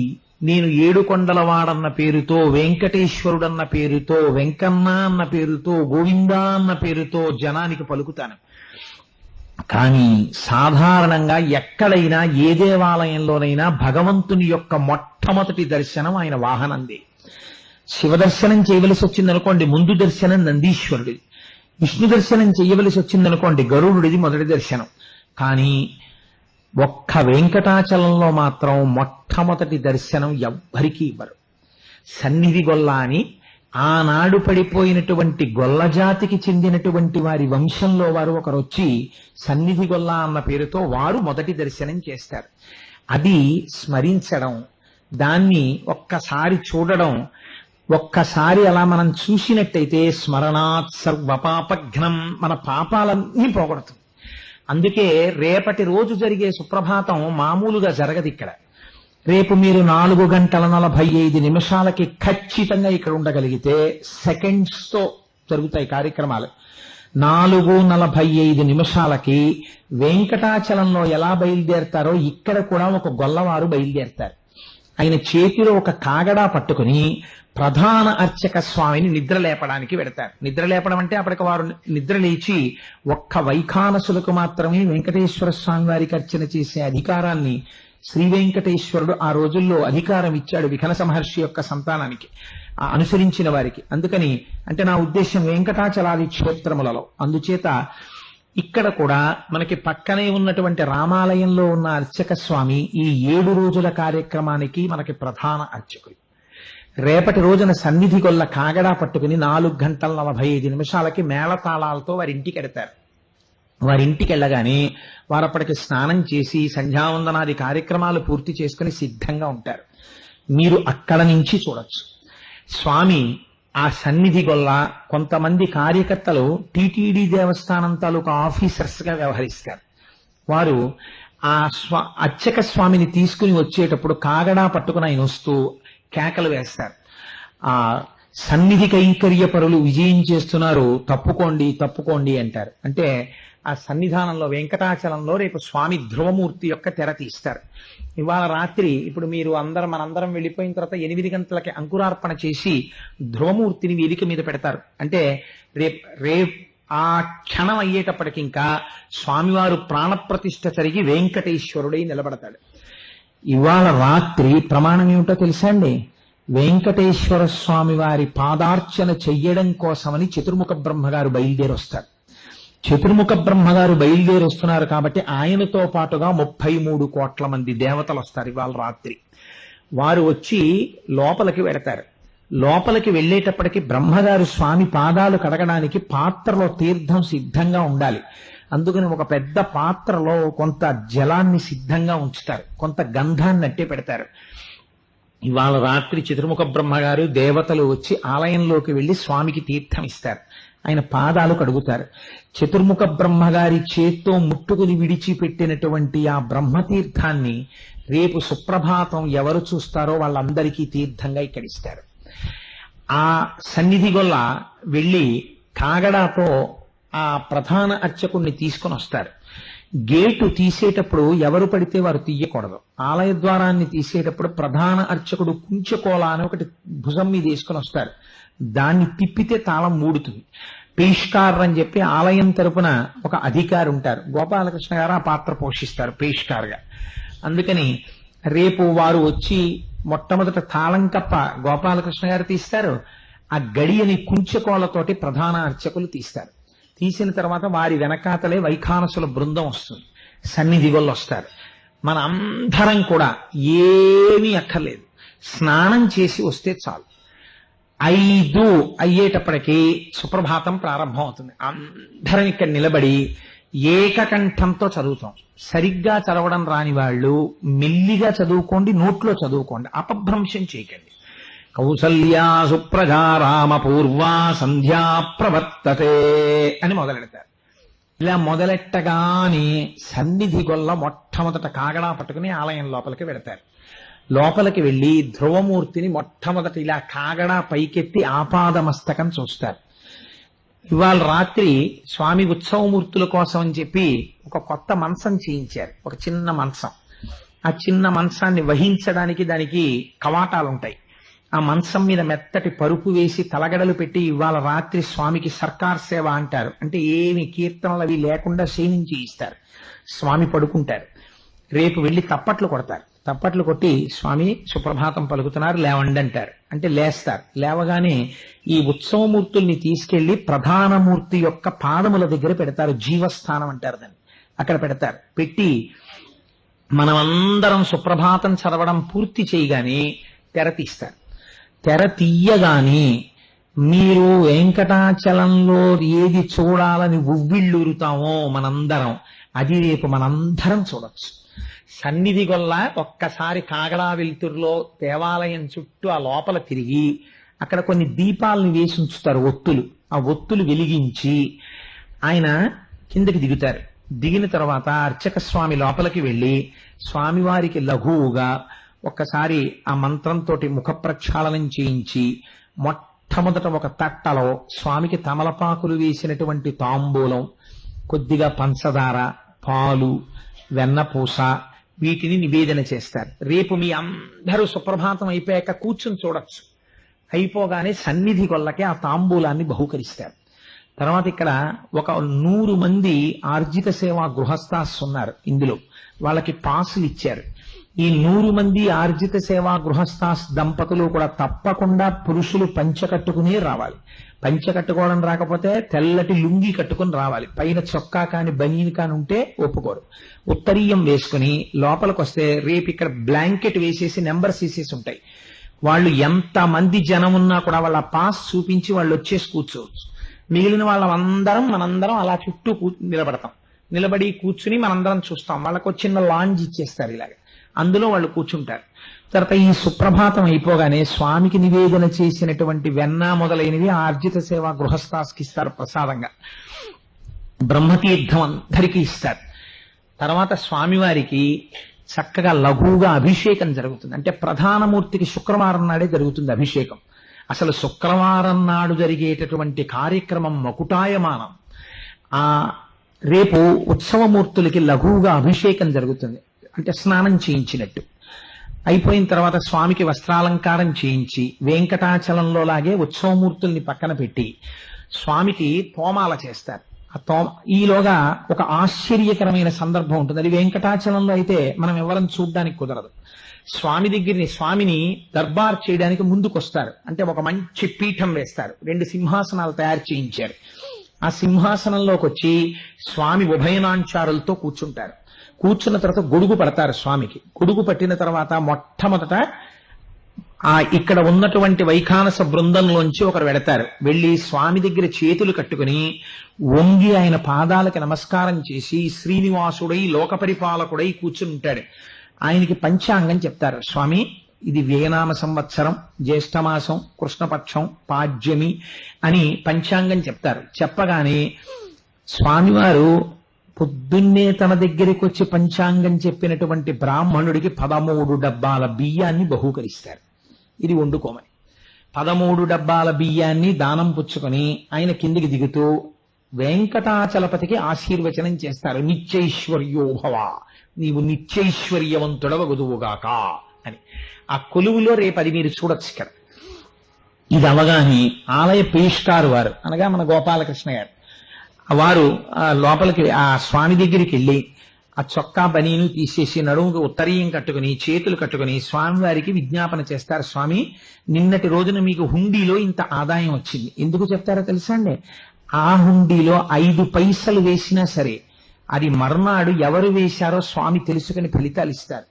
నేను ఏడుకొండలవాడన్న పేరుతో, వెంకటేశ్వరుడన్న పేరుతో, వెంకన్న అన్న పేరుతో, గోవిందా అన్న పేరుతో జనానికి పలుకుతాను. కానీ సాధారణంగా ఎక్కడైనా ఏ దేవాలయంలోనైనా భగవంతుని యొక్క మొట్టమొదటి దర్శనం ఆయన వాహనందే. శివదర్శనం చేయవలసి వచ్చిందనుకోండి, ముందు దర్శనం నందీశ్వరుడిది. విష్ణు దర్శనం చేయవలసి వచ్చిందనుకోండి, గరుడుడిది మొదటి దర్శనం. కానీ ఒక్క వెంకటాచలంలో మాత్రం మొట్టమొదటి దర్శనం ఎవ్వరికీ ఇవ్వరు. సన్నిధి గొల్ల అని ఆనాడు పడిపోయినటువంటి గొల్ల జాతికి చెందినటువంటి వారి వంశంలో వారు ఒకరు వచ్చి సన్నిధి గొల్ల అన్న పేరుతో వారు మొదటి దర్శనం చేస్తారు. అది స్మరించడం, దాన్ని ఒక్కసారి చూడడం, ఒక్కసారి అలా మనం చూసినట్టయితే స్మరణాత్ సర్వపాపఘ్నం, మన పాపాలన్నీ పోగొడుతుంది. అందుకే రేపటి రోజు జరిగే సుప్రభాతం మామూలుగా జరగదు ఇక్కడ. రేపు మీరు 4:45 ఖచ్చితంగా ఇక్కడ ఉండగలిగితే సెకండ్స్ తో జరుగుతాయి కార్యక్రమాలు. 4:45 వెంకటాచలంలో ఎలా బయలుదేరతారో ఇక్కడ కూడా ఒక గొల్లవారు బయలుదేరతారు. ఆయన చేతిలో ఒక కాగడా పట్టుకుని ప్రధాన అర్చక స్వామిని నిద్ర లేపడానికి వెడతారు. నిద్ర లేపడం అంటే అప్పటికి వారు నిద్ర లేచి ఒక్క వైఖానసులకు మాత్రమే వెంకటేశ్వర స్వామి వారికి అర్చన చేసే అధికారాన్ని శ్రీ వెంకటేశ్వరుడు ఆ రోజుల్లో అధికారం ఇచ్చాడు విఘనస మహర్షి యొక్క సంతానానికి, అనుసరించిన వారికి. అందుకని అంటే నా ఉద్దేశం వెంకటాచలాది క్షేత్రములలో. అందుచేత ఇక్కడ కూడా మనకి పక్కనే ఉన్నటువంటి రామాలయంలో ఉన్న అర్చక స్వామి ఈ 7 రోజుల కార్యక్రమానికి మనకి ప్రధాన అర్చకులు. రేపటి రోజున సన్నిధి గొల్ల కాగడా పట్టుకుని 4:45 మేళతాళాలతో వారింటికి వెడతారు. వారింటికి వెళ్ళగానే వారప్పటికి స్నానం చేసి సంధ్యావందనాది కార్యక్రమాలు పూర్తి చేసుకుని సిద్ధంగా ఉంటారు. మీరు అక్కడ నుంచి చూడొచ్చు. స్వామి ఆ సన్నిధి గొల్ల కొంతమంది కార్యకర్తలు టీటీడీ దేవస్థానం తాలూకా ఆఫీసర్స్ గా వ్యవహరిస్తారు. వారు ఆ అర్చక స్వామిని తీసుకుని వచ్చేటప్పుడు కాగడా పట్టుకుని ఆయన వస్తూ కేకలు వేస్తారు. ఆ సన్నిధి కైంకర్య పరులు విజయం చేస్తున్నారు, తప్పుకోండి తప్పుకోండి అంటారు. అంటే ఆ సన్నిధానంలో వెంకటాచలంలో రేపు స్వామి ధ్రువమూర్తి యొక్క తెర తీస్తారు. ఇవాళ రాత్రి ఇప్పుడు మీరు మనందరం వెళ్ళిపోయిన తర్వాత 8 గంటలకి అంకురార్పణ చేసి ధ్రువమూర్తిని వేదిక మీద పెడతారు. అంటే రేపు ఆ క్షణం అయ్యేటప్పటికి ఇంకా స్వామివారు ప్రాణప్రతిష్ఠ జరిగి వెంకటేశ్వరుడై నిలబడతాడు. ఇవాళ రాత్రి ప్రమాణం ఏమిటో తెలుసా అండి? వెంకటేశ్వర స్వామి వారి పాదార్చన చెయ్యడం కోసమని చతుర్ముఖ బ్రహ్మగారు బయలుదేరి వస్తారు. చతుర్ముఖ బ్రహ్మగారు బయలుదేరి వస్తున్నారు కాబట్టి ఆయనతో పాటుగా 33 కోట్ల మంది దేవతలు వస్తారు ఇవాళ రాత్రి. వారు వచ్చి లోపలికి వెడతారు. లోపలికి వెళ్ళేటప్పటికి బ్రహ్మగారు స్వామి పాదాలు కడగడానికి పాత్రలో తీర్థం సిద్ధంగా ఉండాలి. అందుకని ఒక పెద్ద పాత్రలో కొంత జలాన్ని సిద్ధంగా ఉంచుతారు, కొంత గంధాన్ని అట్టే పెడతారు. ఇవాళ రాత్రి చతుర్ముఖ బ్రహ్మగారు దేవతలు వచ్చి ఆలయంలోకి వెళ్లి స్వామికి తీర్థం ఇస్తారు. ఆయన పాదాలు కడుగుతారు. చతుర్ముఖ బ్రహ్మగారి చేత్తో ముట్టుకుని విడిచిపెట్టినటువంటి ఆ బ్రహ్మతీర్థాన్ని రేపు సుప్రభాతం ఎవరు చూస్తారో వాళ్ళందరికీ తీర్థంగా ఇక్కడిస్తారు. ఆ సన్నిధి గొల్ల వెళ్లి కాగడాతో ఆ ప్రధాన అర్చకుణ్ణి తీసుకుని వస్తారు. గేటు తీసేటప్పుడు ఎవరు పడితే వారు తీయకూడదు. ఆలయ ద్వారాన్ని తీసేటప్పుడు ప్రధాన అర్చకుడు కుంచకోల అని ఒకటి భుజం మీద తీసుకుని వస్తారు. దాన్ని తిప్పితే తాళం మూడుతుంది. పేష్కార్ అని చెప్పి ఆలయం తరపున ఒక అధికారి ఉంటారు. గోపాలకృష్ణ గారు ఆ పాత్ర పోషిస్తారు పేష్కార్గా. అందుకని రేపు వారు వచ్చి మొట్టమొదట తాళం కప్ప గోపాలకృష్ణ గారు తీస్తారు. ఆ గడియని కుంచకోలతోటి ప్రధాన అర్చకులు తీస్తారు. తీసిన తర్వాత వారి వెనకాతలే వైఖానసుల బృందం వస్తుంది. సన్నిధి వాళ్ళు వస్తారు. మన అందరం కూడా ఏమీ అక్కర్లేదు, స్నానం చేసి వస్తే చాలు. 5 అయ్యేటప్పటికీ సుప్రభాతం ప్రారంభం అవుతుంది. అందరం ఇక్కడ నిలబడి ఏకకంఠంతో చదువుతాం. సరిగ్గా చదవడం రాని వాళ్ళు మెల్లిగా చదువుకోండి, నోట్లో చదువుకోండి, అపభ్రంశం చేయకండి. కౌసల్యా సుప్రజా రామ పూర్వా సంధ్యా ప్రవర్తతే అని మొదలెడతారు. ఇలా మొదలెట్టగానే సన్నిధి గొల్ల మొట్టమొదట కాగడా పట్టుకుని ఆలయం లోపలికి వెడతారు. లోపలికి వెళ్లి ధ్రువమూర్తిని మొట్టమొదట ఇలా కాగడా పైకెత్తి ఆపాదమస్తకం చూస్తారు. ఇవాళ రాత్రి స్వామి ఉత్సవమూర్తుల కోసం అని చెప్పి ఒక కొత్త మంచం చేయించారు, ఒక చిన్న మంచం. ఆ చిన్న మంచాన్ని వహించడానికి దానికి కవాటాలుంటాయి. ఆ మంచం మీద మెత్తటి పరుపు వేసి తలగడలు పెట్టి ఇవాళ రాత్రి స్వామికి సర్కార్ సేవ అంటారు. అంటే ఏమి కీర్తనలు అవి లేకుండా శయనించి ఇస్తారు. స్వామి పడుకుంటారు. రేపు వెళ్లి తప్పట్లు కొడతారు. తప్పట్లు కొట్టి స్వామి సుప్రభాతం పలుకుతున్నారు లేవండి అంటారు. అంటే లేస్తారు. లేవగానే ఈ ఉత్సవమూర్తుల్ని తీసుకెళ్లి ప్రధానమూర్తి యొక్క పాదముల దగ్గర పెడతారు. జీవస్థానం అంటారు దాన్ని. అక్కడ పెడతారు. పెట్టి మనమందరం సుప్రభాతం చదవడం పూర్తి చేయగానే తెర తీస్తారు. తెర తీయగానే మీరు వెంకటాచలంలో ఏది చూడాలని ఉవ్విళ్ళూరుతామో మనందరం అది రేపు మనందరం చూడొచ్చు. సన్నిధి గొల్ల ఒక్కసారి కాగడా వెలుతురులో దేవాలయం చుట్టూ ఆ లోపల తిరిగి అక్కడ కొన్ని దీపాలని వేసి ఉంచుతారు, ఒత్తులు. ఆ ఒత్తులు వెలిగించి ఆయన కిందకి దిగుతారు. దిగిన తర్వాత అర్చక స్వామి లోపలికి వెళ్లి స్వామివారికి లఘువుగా ఒక్కసారి ఆ మంత్రంతో ముఖ ప్రక్షాళనం చేయించి మొట్టమొదట ఒక తట్టలో స్వామికి తమలపాకులు వేసినటువంటి తాంబూలం, కొద్దిగా పంచదార, పాలు, వెన్నపూస వీటిని నివేదన చేస్తారు. రేపు మీ అందరూ సుప్రభాతం అయిపోయాక కూర్చుని చూడొచ్చు. అయిపోగానే సన్నిధి గొల్లకి ఆ తాంబూలాన్ని బహుకరిస్తారు. తర్వాత ఇక్కడ ఒక 100 మంది ఆర్జిత సేవా గృహస్థాస్ ఉన్నారు. ఇందులో వాళ్ళకి పాసులు ఇచ్చారు. ఈ 100 మంది ఆర్జిత సేవా గృహస్థాస్ దంపతులు కూడా తప్పకుండా పురుషులు పంచె కట్టుకునే రావాలి. పంచె కట్టుకోవడం రాకపోతే తెల్లటి లుంగి కట్టుకుని రావాలి. పైన చొక్కా కాని బనీన్ కాని ఉంటే ఒప్పుకోరు. ఉత్తరీయం వేసుకుని లోపలికి వస్తే రేపు ఇక్కడ బ్లాంకెట్ వేసేసి నెంబర్స్ వేసేసి ఉంటాయి. వాళ్ళు ఎంత మంది జనం ఉన్నా కూడా వాళ్ళ పాస్ చూపించి వాళ్ళు వచ్చేసి కూర్చోవచ్చు. మిగిలిన వాళ్ళందరం మనందరం అలా చుట్టూ నిలబడతాం. నిలబడి కూర్చుని మనందరం చూస్తాం. వాళ్ళకు చిన్న లాంజ్ ఇచ్చేస్తారు ఇలాగ, అందులో వాళ్ళు కూర్చుంటారు. తర్వాత ఈ సుప్రభాతం అయిపోగానే స్వామికి నివేదన చేసినటువంటి వెన్న మొదలైనవి ఆర్జిత సేవ గృహస్థాస్కి ఇస్తారు ప్రసాదంగా. బ్రహ్మతీర్థం అందరికీ ఇస్తారు. తర్వాత స్వామివారికి చక్కగా లఘువుగా అభిషేకం జరుగుతుంది. అంటే ప్రధానమూర్తికి శుక్రవారం నాడే జరుగుతుంది అభిషేకం. అసలు శుక్రవారం నాడు జరిగేటటువంటి కార్యక్రమం మకుటాయమానం. రేపు ఉత్సవమూర్తులకి లఘువుగా అభిషేకం జరుగుతుంది, అంటే స్నానం చేయించినట్టు. అయిపోయిన తర్వాత స్వామికి వస్త్రాలంకారం చేయించి వెంకటాచలంలో లాగే ఉత్సవమూర్తుల్ని పక్కన పెట్టి స్వామికి తోమాల చేస్తారు. ఈలోగా ఒక ఆశ్చర్యకరమైన సందర్భం ఉంటుంది. అది వెంకటాచలంలో అయితే మనం ఎవరం చూడ్డానికి కుదరదు. స్వామిని దర్బార్ చేయడానికి ముందుకొస్తారు. అంటే ఒక మంచి పీఠం వేస్తారు, 2 సింహాసనాలు తయారు చేయించారు. ఆ సింహాసనంలోకి వచ్చి స్వామి ఉభయనాంచారులతో కూర్చుంటారు. కూర్చున్న తర్వాత గొడుగు పడతారు స్వామికి. గొడుగు పట్టిన తర్వాత మొట్టమొదట ఇక్కడ ఉన్నటువంటి వైఖానస బృందంలోంచి ఒకరు వెడతారు. వెళ్లి స్వామి దగ్గర చేతులు కట్టుకుని వంగి ఆయన పాదాలకి నమస్కారం చేసి శ్రీనివాసుడై లోక పరిపాలకుడై కూర్చుని ఉంటాడు. ఆయనకి పంచాంగం చెప్తారు. స్వామి, ఇది వ్యయనామ సంవత్సరం, జ్యేష్ఠమాసం, కృష్ణపక్షం, పాడ్యమి అని పంచాంగం చెప్తారు. చెప్పగానే స్వామివారు పొద్దున్నే తన దగ్గరికి వచ్చి పంచాంగం చెప్పినటువంటి బ్రాహ్మణుడికి 13 డబ్బాల బియ్యాన్ని బహూకరిస్తారు. ఇది వండుకోమని 13 డబ్బాల బియ్యాన్ని దానం పుచ్చుకొని ఆయన కిందికి దిగుతూ వెంకటాచలపతికి ఆశీర్వచనం చేస్తారు. నిత్యైశ్వర్యోభవ, నీవు నిత్యైశ్వర్యవంతుడవగుదువుగాక అని. ఆ కొలువులో రేపు అది మీరు చూడొచ్చు ఇక్కడ. ఇది అవగానే ఆలయ పేష్కారు వారు అనగా మన గోపాలకృష్ణ గారు వారు లోపలికి ఆ స్వామి దగ్గరికి వెళ్ళి ఆ చొక్కా బనీను తీసేసి నడుముకి ఉత్తరీయం కట్టుకుని చేతులు కట్టుకుని స్వామివారికి విజ్ఞాపన చేస్తారు. స్వామి, నిన్నటి రోజున మీకు హుండీలో ఇంత ఆదాయం వచ్చింది. ఎందుకు చెప్తారో తెలుసా అండి? ఆ హుండీలో 5 పైసలు వేసినా సరే అది మర్నాడు ఎవరు వేశారో స్వామి తెలుసుకుని ఫలితాలు ఇస్తారు.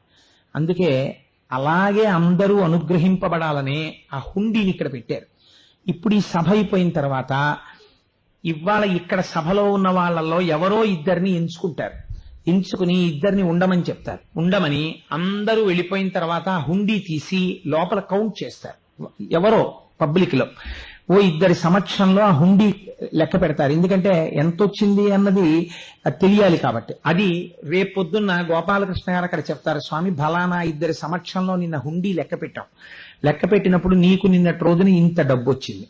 అందుకే అలాగే అందరూ అనుగ్రహింపబడాలనే ఆ హుండీని ఇక్కడ పెట్టారు. ఇప్పుడు ఈ సభ అయిపోయిన తర్వాత ఇవాళ ఇక్కడ సభలో ఉన్న వాళ్ళల్లో ఎవరో ఇద్దరిని ఎంచుకుంటారు. ఎంచుకుని ఇద్దరిని ఉండమని చెప్తారు. ఉండమని అందరూ వెళ్ళిపోయిన తర్వాత హుండీ తీసి లోపల కౌంట్ చేస్తారు. ఎవరో పబ్లిక్ లో ఇద్దరి సమక్షంలో ఆ హుండీ లెక్క పెడతారు. ఎందుకంటే ఎంత వచ్చింది అన్నది తెలియాలి కాబట్టి. అది రేపు పొద్దున్న గోపాలకృష్ణ గారు అక్కడ చెప్తారు. స్వామి, ఫలానా ఇద్దరి సమక్షంలో నిన్న హుండీ లెక్క పెట్టాం. లెక్క పెట్టినప్పుడు నీకు నిన్నటి రోజున ఇంత డబ్బు వచ్చింది,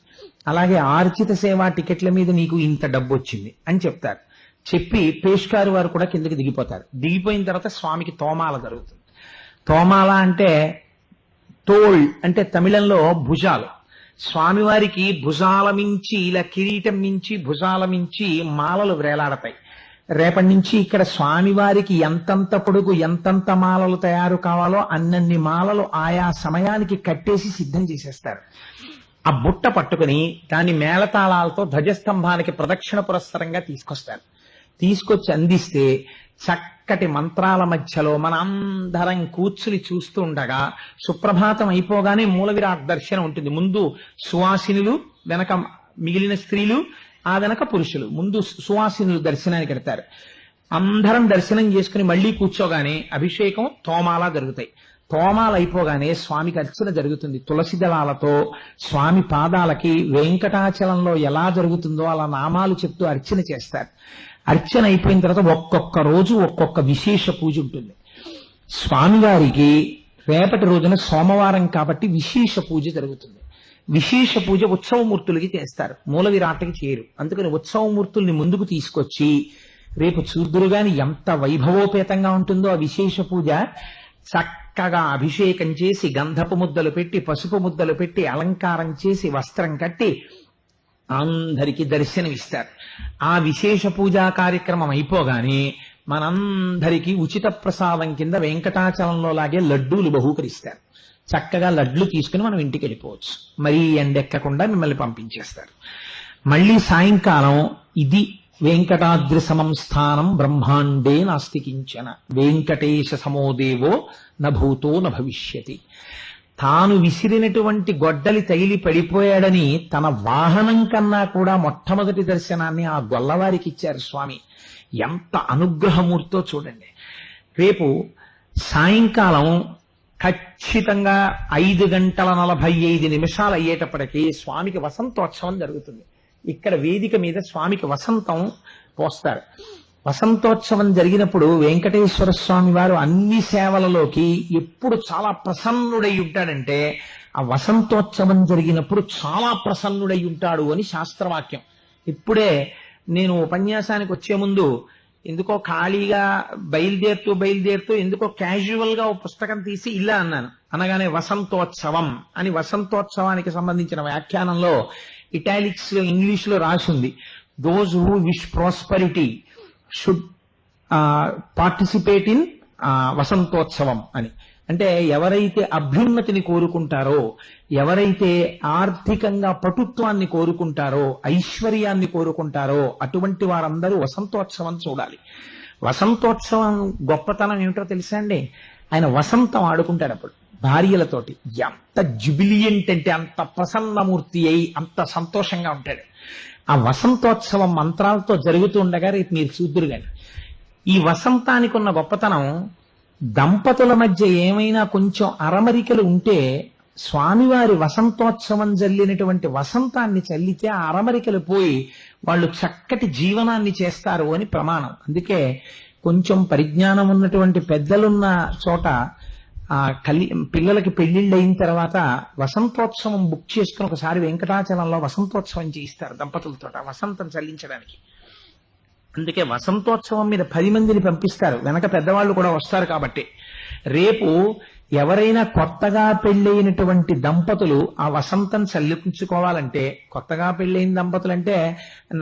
అలాగే ఆర్చిత సేవా టికెట్ల మీద నీకు ఇంత డబ్బు వచ్చింది అని చెప్తారు. చెప్పి పేష్కారు వారు కూడా కిందకి దిగిపోతారు. దిగిపోయిన తర్వాత స్వామికి తోమాల జరుగుతుంది. తోమాల అంటే తోల్ అంటే తమిళంలో భుజాలు. స్వామివారికి భుజాల మించి ఇలా కిరీటం మించి భుజాల మించి మాలలు వేలాడతాయి. రేపటి నుంచి ఇక్కడ స్వామివారికి ఎంతంత పొడుగు ఎంతంత మాలలు తయారు కావాలో అన్నన్ని మాలలు ఆయా సమయానికి కట్టేసి సిద్ధం చేసేస్తారు. ఆ బుట్ట పట్టుకుని దాని మేళతాళాలతో ధ్వజస్తంభానికి ప్రదక్షిణ పురస్సరంగా తీసుకొస్తారు. తీసుకొచ్చి అందిస్తే చక్కటి మంత్రాల మధ్యలో మన అందరం కూర్చుని చూస్తూ ఉండగా సుప్రభాతం అయిపోగానే మూల విరాట్ దర్శనం ఉంటుంది. ముందు సువాసినులు, వెనక మిగిలిన స్త్రీలు, ఆ వెనక పురుషులు. ముందు సువాసినులు దర్శనానికి వెడతారు. అందరం దర్శనం చేసుకుని మళ్లీ కూర్చోగానే అభిషేకం, తోమాల జరుగుతాయి. తోమాలు అయిపోగానే స్వామికి అర్చన జరుగుతుంది. తులసి దళాలతో స్వామి పాదాలకి వెంకటాచలంలో ఎలా జరుగుతుందో అలా నామాలు చెప్తూ అర్చన చేస్తారు. అర్చన అయిపోయిన తర్వాత ఒక్కొక్క రోజు ఒక్కొక్క విశేష పూజ ఉంటుంది. స్వామివారికి రేపటి రోజున సోమవారం కాబట్టి విశేష పూజ జరుగుతుంది. విశేష పూజ ఉత్సవమూర్తులకి చేస్తారు, మూల విరాట్కి చేయరు. అందుకని ఉత్సవమూర్తుల్ని ముందుకు తీసుకొచ్చి రేపు చూద్దురుగాని ఎంత వైభవోపేతంగా ఉంటుందో ఆ విశేష పూజ. చక్కగా అభిషేకం చేసి గంధపు ముద్దలు పెట్టి పసుపు ముద్దలు పెట్టి అలంకారం చేసి వస్త్రం కట్టి అందరికీ దర్శనమిస్తారు. ఆ విశేష పూజా కార్యక్రమం అయిపోగానే మనందరికీ ఉచిత ప్రసాదం కింద వెంకటాచలంలో లాగే లడ్డూలు బహూకరిస్తారు. చక్కగా లడ్లు తీసుకుని మనం ఇంటికి వెళ్ళిపోవచ్చు. మరీ ఎండెక్కకుండా మిమ్మల్ని పంపించేస్తారు. మళ్ళీ సాయంకాలం ఇది వెంకటాద్రి సమం స్థానం బ్రహ్మాండే నాస్తి కించన వెంకటేశ సమోదేవో నభూతో నభవిష్యతి. తాను విసిరినటువంటి గొడ్డలి తగిలి పడిపోయాడని తన వాహనం కన్నా కూడా మొట్టమొదటి దర్శనాన్ని ఆ గొల్లవారికి ఇచ్చారు స్వామి. ఎంత అనుగ్రహమూర్తో చూడండి. రేపు సాయంకాలం ఖచ్చితంగా 5:45 అయ్యేటప్పటికీ స్వామికి వసంతోత్సవం జరుగుతుంది. ఇక్కడ వేదిక మీద స్వామికి వసంతం పోస్తారు. వసంతోత్సవం జరిగినప్పుడు వెంకటేశ్వర స్వామి వారు అన్ని సేవలలోకి ఎప్పుడు చాలా ప్రసన్నుడై ఉంటాడంటే ఆ వసంతోత్సవం జరిగినప్పుడు చాలా ప్రసన్నుడై ఉంటాడు అని శాస్త్రవాక్యం. ఇప్పుడే నేను ఉపన్యాసానికి వచ్చే ముందు ఎందుకో ఖాళీగా బయలుదేరుతూ ఎందుకో క్యాజువల్ గా ఓ పుస్తకం తీసి ఇలా అన్నాను. అనగానే వసంతోత్సవం అని వసంతోత్సవానికి సంబంధించిన వ్యాఖ్యానంలో ఇటాలిక్స్ లో ఇంగ్లీష్ లో రాసింది. Those who wish prosperity should participate in Vasantotsavam అని. అంటే ఎవరైతే అభ్యున్నతిని కోరుకుంటారో, ఎవరైతే ఆర్థికంగా పటుత్వాన్ని కోరుకుంటారో, ఐశ్వర్యాన్ని కోరుకుంటారో అటువంటి వారందరూ వసంతోత్సవం చూడాలి. వసంతోత్సవం గొప్పతనం ఏమిటో తెలుసా అండి? ఆయన వసంతం ఆడుకుంటాడు అప్పుడు భార్యలతోటి. ఎంత జుబిలియంట్ అంటే అంత ప్రసన్నమూర్తి అయి అంత సంతోషంగా ఉంటాడు. ఆ వసంతోత్సవం మంత్రాలతో జరుగుతూ ఉండగా రేపు మీరు చూద్దురు గాని. ఈ వసంతానికి ఉన్న గొప్పతనం, దంపతుల మధ్య ఏమైనా కొంచెం అరమరికలు ఉంటే స్వామివారి వసంతోత్సవం జల్లినటువంటి వసంతాన్ని చల్లితే ఆ అరమరికలు పోయి వాళ్ళు చక్కటి జీవనాన్ని చేస్తారు అని ప్రమాణం. అందుకే కొంచెం పరిజ్ఞానం ఉన్నటువంటి పెద్దలున్న చోట పిల్లలకి పెళ్లిళ్ళు అయిన తర్వాత వసంతోత్సవం బుక్ చేసుకుని ఒకసారి వెంకటాచలంలో వసంతోత్సవం చేయిస్తారు దంపతులతో వసంతం చల్లించడానికి. అందుకే వసంతోత్సవం మీద 10 మందిని పంపిస్తారు, వెనక పెద్దవాళ్ళు కూడా వస్తారు. కాబట్టి రేపు ఎవరైనా కొత్తగా పెళ్ళైనటువంటి దంపతులు ఆ వసంతం చల్లించుకోవాలంటే, కొత్తగా పెళ్ళైన దంపతులు అంటే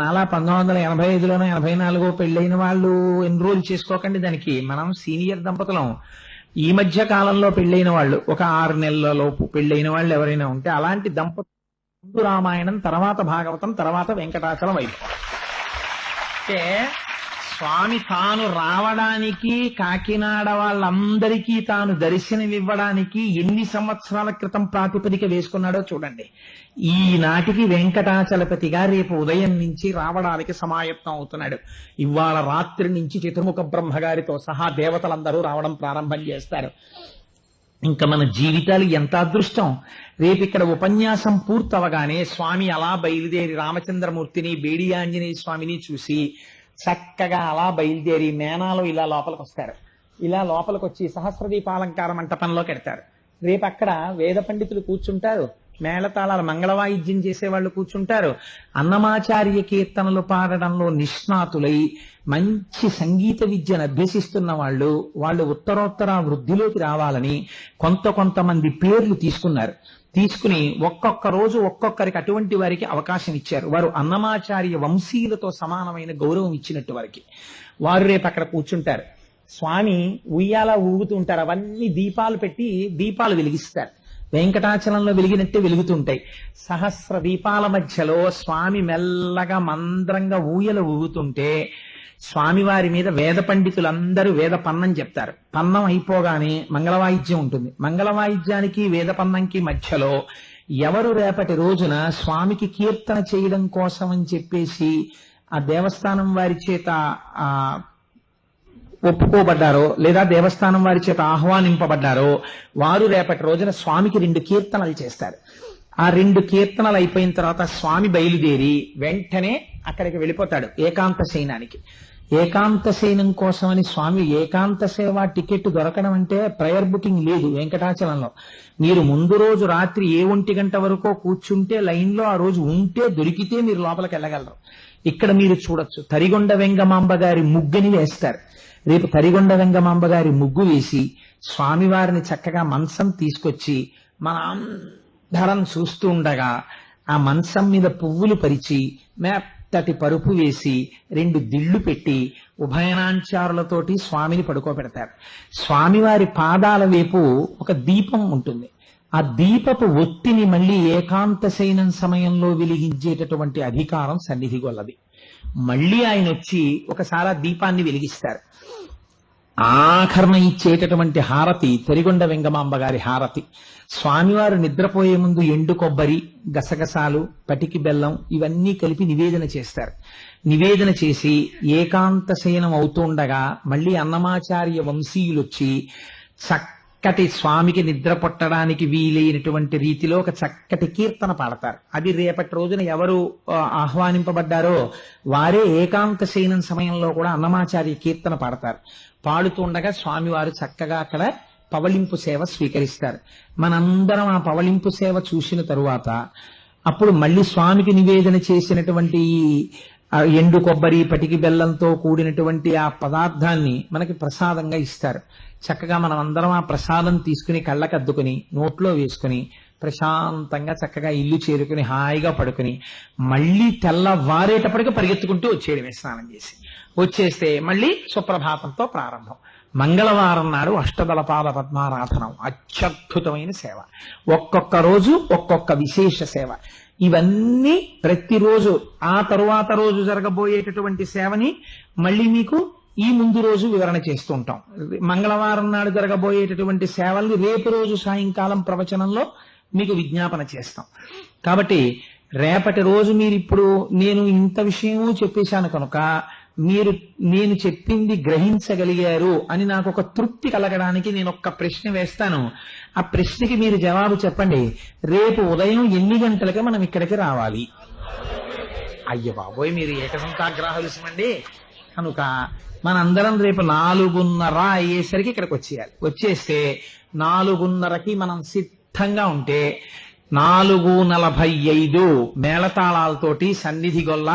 నాలా 1985లోనో 84 పెళ్ళైన వాళ్ళు ఎన్రోల్ చేసుకోకండి దానికి. మనం సీనియర్ దంపతులం. ఈ మధ్య కాలంలో పెళ్ళైన వాళ్ళు, ఒక 6 నెలల లోపు పెళ్ళైన వాళ్ళు ఎవరైనా ఉంటే అలాంటి దంపతులు ముందు రామాయణం, తర్వాత భాగవతం, తర్వాత వెంకటాచలం వైభవం. అంటే స్వామి తాను రావడానికి, కాకినాడ వాళ్ళందరికీ తాను దర్శనమివ్వడానికి ఎన్ని సంవత్సరాల క్రితం ప్రాతిపదిక వేసుకున్నాడో చూడండి. ఈనాటికి వెంకటాచలపతిగా రేపు ఉదయం నుంచి రావడానికి సమాయత్నం అవుతున్నాడు. ఇవాళ రాత్రి నుంచి చతుర్ముఖ బ్రహ్మగారితో సహా దేవతలందరూ రావడం ప్రారంభం చేస్తారు. ఇంకా మన జీవితాలు ఎంత అదృష్టం. రేపు ఇక్కడ ఉపన్యాసం పూర్తవగానే స్వామి అలా బయలుదేరి రామచంద్రమూర్తిని, బేడి ఆంజనేయ స్వామిని చూసి చక్కగా అలా బయలుదేరి మేనాలో ఇలా లోపలికి వస్తారు. ఇలా లోపలికి వచ్చి సహస్రదీపాలంకార మంటపంలో పెడతారు. రేపు అక్కడ వేద పండితులు కూర్చుంటారు, మేళతాళాల మంగళవాయిద్యం చేసేవాళ్ళు కూర్చుంటారు. అన్నమాచార్య కీర్తనలు పాడడంలో నిష్ణాతులై మంచి సంగీత విద్యను అభ్యసిస్తున్న వాళ్ళు ఉత్తరోత్తర వృద్ధిలోకి రావాలని కొంతమంది పేర్లు తీసుకున్నారు. తీసుకుని ఒక్కొక్క రోజు ఒక్కొక్కరికి అటువంటి వారికి అవకాశం ఇచ్చారు. వారు అన్నమాచార్య వంశీయులతో సమానమైన గౌరవం ఇచ్చినట్టు వారికి. వారు రేపు అక్కడ కూర్చుంటారు. స్వామి ఉయ్యాల ఊగుతూ ఉంటారు. అవన్నీ దీపాలు పెట్టి దీపాలు వెలిగిస్తారు. వెంకటాచలంలో వెలిగినట్టే వెలుగుతుంటాయి. సహస్ర దీపాల మధ్యలో స్వామి మెల్లగా మంద్రంగా ఊయల ఊగుతుంటే స్వామివారి మీద వేద పండితులందరూ వేద పన్నం చెప్తారు. పన్నం అయిపోగానే మంగళవాయిద్యం ఉంటుంది. మంగళవాయిద్యానికి వేద పన్నంకి మధ్యలో ఎవరు రేపటి రోజున స్వామికి కీర్తన చేయడం కోసం అని చెప్పేసి ఆ దేవస్థానం వారి చేత ఒప్పుకోబడ్డారో లేదా దేవస్థానం వారి చేత ఆహ్వానింపబడ్డారో వారు రేపటి రోజున స్వామికి 2 కీర్తనలు చేస్తారు. ఆ 2 కీర్తనలు అయిపోయిన తర్వాత స్వామి బయలుదేరి వెంటనే అక్కడికి వెళ్ళిపోతాడు ఏకాంత శయనానికి. ఏకాంత శయనం కోసమని స్వామి ఏకాంత సేవ టికెట్ దొరకడం అంటే ప్రయర్ బుకింగ్ లేదు వెంకటాచలంలో. మీరు ముందు రోజు రాత్రి 1 గంట వరకు కూర్చుంటే లైన్లో ఆ రోజు ఉంటే దొరికితే మీరు లోపలికి వెళ్ళగలరు. ఇక్కడ మీరు చూడొచ్చు, తరిగొండ వెంగమాంబ గారి ముగ్గుని వేస్తారు. రేపు తరిగొండ వెంగమాంబ గారి ముగ్గు వేసి స్వామివారిని చక్కగా మంచం తీసుకొచ్చి మన అందరం చూస్తూ ఉండగా ఆ మంచం మీద పువ్వులు పరిచి మెత్తటి పరుపు వేసి 2 దిళ్లు పెట్టి ఉభయనాంచారులతోటి స్వామిని పడుకోబెడతారు. స్వామివారి పాదాల వైపు ఒక దీపం ఉంటుంది. ఆ దీపపు ఒత్తిని మళ్ళీ ఏకాంత శయనం సమయంలో వెలిగించేటటువంటి అధికారం సన్నిధి గొల్లది. మళ్ళీ ఆయన వచ్చి ఒకసారి ఆ దీపాన్ని వెలిగిస్తారు. ఆఖరణ ఇచ్చేటటువంటి హారతి తరిగొండ వెంగమాంబ గారి హారతి. స్వామివారు నిద్రపోయే ముందు ఎండు కొబ్బరి, గసగసాలు, పటికి బెల్లం ఇవన్నీ కలిపి నివేదన చేస్తారు. నివేదన చేసి ఏకాంత శయనం అవుతూ ఉండగా మళ్ళీ అన్నమాచార్య వంశీయులు వచ్చి చక్కటి స్వామికి నిద్ర పట్టడానికి వీలైనటువంటి రీతిలో ఒక చక్కటి కీర్తన పాడతారు. అది రేపటి రోజున ఎవరు ఆహ్వానింపబడ్డారో వారే ఏకాంత శయనం సమయంలో కూడా అన్నమాచార్య కీర్తన పాడతారు. పాడుతుండగా స్వామివారు చక్కగా అక్కడ పవళింపు సేవ స్వీకరిస్తారు. మనందరం ఆ పవళింపు సేవ చూసిన తరువాత అప్పుడు మళ్ళీ స్వామికి నివేదన చేసినటువంటి ఎండు కొబ్బరి, పటికి బెల్లంతో కూడినటువంటి ఆ పదార్థాన్ని మనకి ప్రసాదంగా ఇస్తారు. చక్కగా మనం అందరం ఆ ప్రసాదం తీసుకుని కళ్ళకద్దుకుని నోట్లో వేసుకుని ప్రశాంతంగా చక్కగా ఇల్లు చేరుకుని హాయిగా పడుకుని మళ్ళీ తెల్లవారేటప్పటికి పరిగెత్తుకుంటూ వచ్చేయడమే స్నానం చేసి. వచ్చేస్తే మళ్ళీ సుప్రభాతంతో ప్రారంభం. మంగళవారం నాడు అష్టదళ పాద పద్మారాధనం అత్యద్భుతమైన సేవ. ఒక్కొక్క రోజు ఒక్కొక్క విశేష సేవ. ఇవన్నీ ప్రతిరోజు ఆ తరువాత రోజు జరగబోయేటటువంటి సేవని మళ్ళీ మీకు ఈ ముందు రోజు వివరణ చేస్తూ ఉంటాం. మంగళవారం నాడు జరగబోయేటటువంటి సేవల్ని రేపు రోజు సాయంకాలం ప్రవచనంలో మీకు విజ్ఞాపన చేస్తాం. కాబట్టి రేపటి రోజు మీరు ఇప్పుడు నేను ఇంత విషయము చెప్పేశాను కనుక మీరు నేను చెప్పింది గ్రహించగలిగారు అని నాకు ఒక తృప్తి కలగడానికి నేను ఒక్క ప్రశ్న వేస్తాను. ఆ ప్రశ్నకి మీరు జవాబు చెప్పండి. రేపు ఉదయం ఎన్ని గంటలకి మనం ఇక్కడికి రావాలి? అయ్య బాబోయ్, మీరు ఏకసంతాగ్రహలుసమండి. కనుక మనందరం రేపు 4:30 అయ్యేసరికి ఇక్కడికి వచ్చేయాలి. వచ్చేస్తే 4:30కి మనం సిద్ధంగా ఉంటే 4:45 మేళతాళాలతోటి సన్నిధి గొల్ల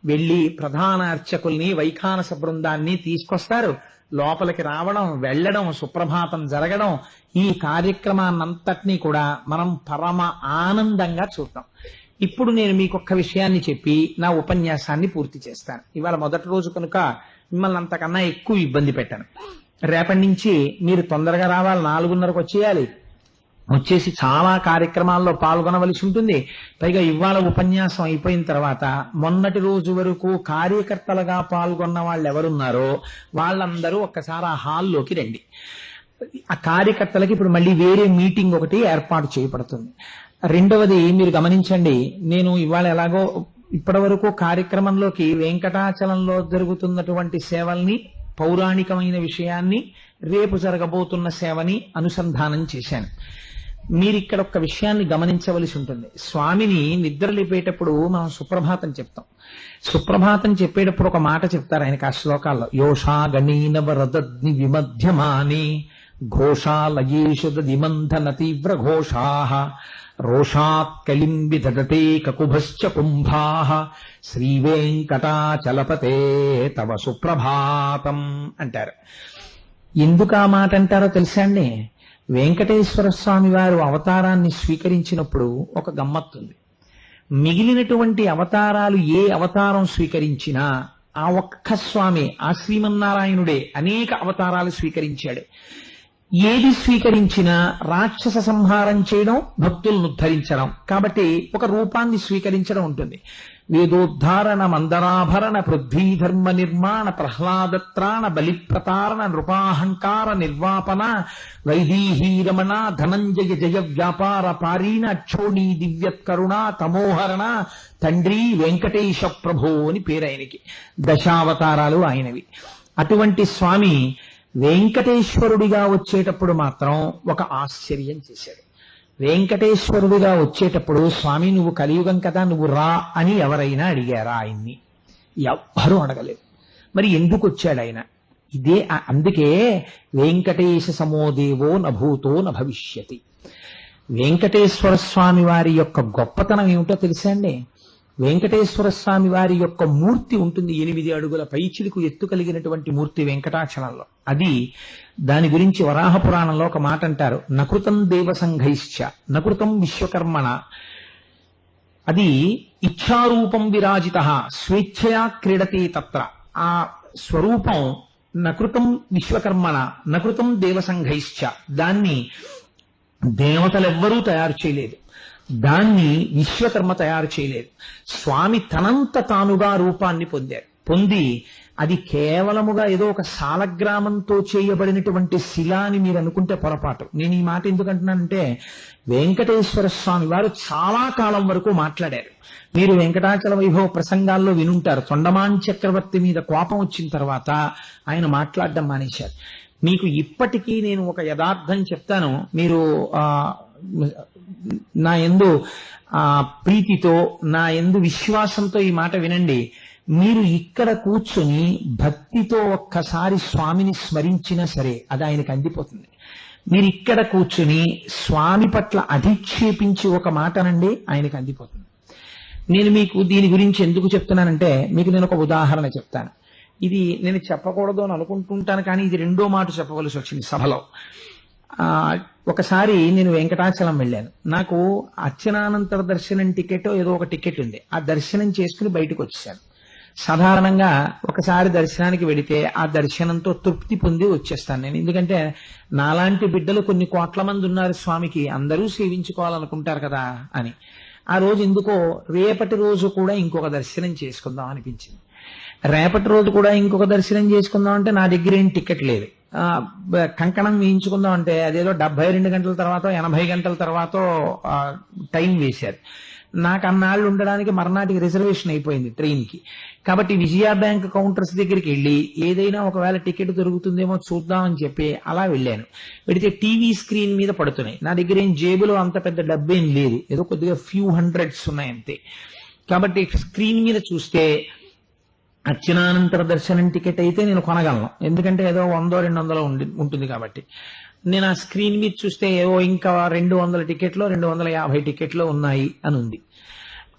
వెళ్లి ప్రధాన అర్చకుల్ని వైఖానస బృందాన్ని తీసుకొస్తారు. లోపలికి రావడం, వెళ్లడం, సుప్రభాతం జరగడం, ఈ కార్యక్రమాన్నంతటినీ కూడా మనం పరమ ఆనందంగా చూద్దాం. ఇప్పుడు నేను మీకు ఒక్క విషయాన్ని చెప్పి నా ఉపన్యాసాన్ని పూర్తి చేస్తాను. ఇవాళ మొదటి రోజు కనుక మిమ్మల్ని అంతకన్నా ఎక్కువ ఇబ్బంది పెట్టాను. రేపటి నుంచి మీరు తొందరగా రావాలి, 4:30కు వచ్చేయాలి. వచ్చేసి చాలా కార్యక్రమాల్లో పాల్గొనవలసి ఉంటుంది. పైగా ఇవాళ ఉపన్యాసం అయిపోయిన తర్వాత మొన్నటి రోజు వరకు కార్యకర్తలుగా పాల్గొన్న వాళ్ళు ఎవరున్నారో వాళ్ళందరూ ఒక్కసారి ఆ హాల్లోకి రండి. ఆ కార్యకర్తలకి ఇప్పుడు మళ్ళీ వేరే మీటింగ్ ఒకటి ఏర్పాటు చేయబడుతుంది. రెండవది మీరు గమనించండి, నేను ఇవాళ ఎలాగో ఇప్పటి వరకు కార్యక్రమంలోకి వెంకటాచలంలో జరుగుతున్నటువంటి సేవల్ని, పౌరాణికమైన విషయాన్ని, రేపు జరగబోతున్న సేవని అనుసంధానం చేశాను. మీరు ఇక్కడ ఒక్క విషయాన్ని గమనించవలసి ఉంటుంది. స్వామిని నిద్ర లేపేటప్పుడు మనం సుప్రభాతం చెప్తాం. సుప్రభాతం చెప్పేటప్పుడు ఒక మాట చెప్తారు ఆయనకి ఆ శ్లోకాల్లో. యోషా గణీన వరదగ్ని విమధ్యమాని ఘోషాలయేషు దిమంధన తీవ్ర ఘోషాః రోషాత్ కలింబి దదతే కకుభశ్చ కుంభాః శ్రీవేంకటాచలపతే తవ సుప్రభాతం అంటారు. ఎందుకు ఆ మాట అంటారో తెలుసా అండి? వెంకటేశ్వర స్వామి వారు అవతారాన్ని స్వీకరించినప్పుడు ఒక గమ్మత్తుంది. మిగిలినటువంటి అవతారాలు ఏ అవతారం స్వీకరించినా ఆ ఒక్క స్వామి, ఆ శ్రీమన్నారాయణుడే అనేక అవతారాలు స్వీకరించాడు. ఏది స్వీకరించినా రాక్షస సంహారం చేయడం, భక్తులను ఉద్ధరించడం. కాబట్టి ఒక రూపాన్ని స్వీకరించడం ఉంటుంది. వేదోద్ధారణ, మందరాభరణ, పృథ్వీధర్మ నిర్మాణ, ప్రహ్లాదత్రాణ, బలిప్రతారణ, నృపాహంకార నిర్వాపన, వైదీహీరమణ, ధనంజయ జయ వ్యాపార పారీణ, అక్షోణీ దివ్యత్కరుణ, తమోహరణ, తండ్రి వెంకటేశ ప్రభో అని పేరు ఆయనకి. దశావతారాలు ఆయనవి. అటువంటి స్వామి వెంకటేశ్వరుడిగా వచ్చేటప్పుడు మాత్రం ఒక ఆశ్చర్యం చేశాడు. వెంకటేశ్వరుడిగా వచ్చేటప్పుడు స్వామి నువ్వు కలియుగం కదా, నువ్వు రా అని ఎవరైనా అడిగారా? ఆయన్ని ఎవ్వరూ అడగలేదు. మరి ఎందుకు వచ్చాడు ఆయన? ఇదే అందుకే వెంకటేశ సమోదేవో నభూతో నభవిష్యతి. వెంకటేశ్వర స్వామి వారి యొక్క గొప్పతనం ఏమిటో తెలుసా అండి? వెంకటేశ్వర స్వామి వారి యొక్క మూర్తి ఉంటుంది, 8 అడుగుల పైచిలుకు ఎత్తు కలిగినటువంటి మూర్తి వెంకటాచలంలో. అది దాని గురించి వరాహ పురాణంలో ఒక మాట అంటారు, నకృతం దేవసంఘైశ్చ నకృతం విశ్వకర్మణ. అది ఇచ్ఛారూపం విరాజిత స్వేచ్ఛయా క్రీడతే తత్ర. ఆ స్వరూపం నకృతం విశ్వకర్మణ నకృతం దేవసంఘైశ్చ. దాన్ని దేవతలెవ్వరూ తయారు చేయలేదు, దాన్ని విశ్వకర్మ తయారు చేయలేదు. స్వామి తనంత తానుగా రూపాన్ని పొంది అది కేవలముగా ఏదో ఒక సాలగ్రామంతో చేయబడినటువంటి శిల అని మీరు అనుకుంటే పొరపాటు. నేను ఈ మాట ఎందుకంటున్నానంటే వెంకటేశ్వర స్వామి వారు చాలా కాలం వరకు మాట్లాడారు. మీరు వెంకటాచల వైభవ ప్రసంగాల్లో వినుంటారు. తొండమాన్ చక్రవర్తి మీద కోపం వచ్చిన తర్వాత ఆయన మాట్లాడడం మానేశారు. మీకు ఇప్పటికీ నేను ఒక యథార్థం చెప్తాను, మీరు నా యందు ప్రీతితో, నా యందు విశ్వాసంతో ఈ మాట వినండి. మీరు ఇక్కడ కూర్చొని భక్తితో ఒక్కసారి స్వామిని స్మరించినా సరే అది ఆయనకు అందిపోతుంది. మీరు ఇక్కడ కూర్చుని స్వామి పట్ల అధిక్షేపించి ఒక మాటనండి, ఆయనకు అందిపోతుంది. నేను మీకు దీని గురించి ఎందుకు చెప్తున్నానంటే, మీకు నేను ఒక ఉదాహరణ చెప్తాను. ఇది నేను చెప్పకూడదు అని అనుకుంటుంటాను, కానీ ఇది రెండో మాట చెప్పవలసి వచ్చింది సభలో. ఒకసారి నేను వెంకటాచలం వెళ్ళాను. నాకు అర్చనానంతర దర్శనం టికెట్ ఏదో ఒక టికెట్ ఉంది. ఆ దర్శనం చేసుకుని బయటకు వచ్చేసాను. సాధారణంగా ఒకసారి దర్శనానికి వెడితే ఆ దర్శనంతో తృప్తి పొంది వచ్చేస్తాను నేను. ఎందుకంటే నాలాంటి బిడ్డలు కొన్ని కోట్ల మంది ఉన్నారు స్వామికి, అందరూ సేవించుకోవాలనుకుంటారు కదా అని. ఆ రోజు ఎందుకో రేపటి రోజు కూడా ఇంకొక దర్శనం చేసుకుందాం అనిపించింది. రేపటి రోజు కూడా ఇంకొక దర్శనం చేసుకుందాం అంటే నా దగ్గర ఏం టికెట్ లేదు. కంకణం వేయించుకుందాం అంటే అదేదో 72 గంటల తర్వాత 80 గంటల తర్వాత టైం వేశారు. నాకు అన్నాళ్ళు ఉండడానికి మర్నాటికి రిజర్వేషన్ అయిపోయింది ట్రైన్కి. కాబట్టి విజయ బ్యాంక్ కౌంటర్స్ దగ్గరికి వెళ్ళి ఏదైనా ఒకవేళ టికెట్ దొరుకుతుందేమో చూద్దామని చెప్పి అలా వెళ్ళాను. వెళితే టీవీ స్క్రీన్ మీద పడుతున్నాయి. నా దగ్గర ఏం జేబులో అంత పెద్ద డబ్బేం లేదు, ఏదో కొద్దిగా ఫ్యూ హండ్రెడ్స్ ఉన్నాయి అంతే. కాబట్టి స్క్రీన్ మీద చూస్తే అర్చనానంతర దర్శనం టికెట్ అయితే నేను కొనగలను, ఎందుకంటే ఏదో 100-200 ఉంటుంది కాబట్టి. నేను ఆ స్క్రీన్ మీద చూస్తే ఏవో ఇంకా 200 టికెట్లు 250 టికెట్లు ఉన్నాయి అని ఉంది.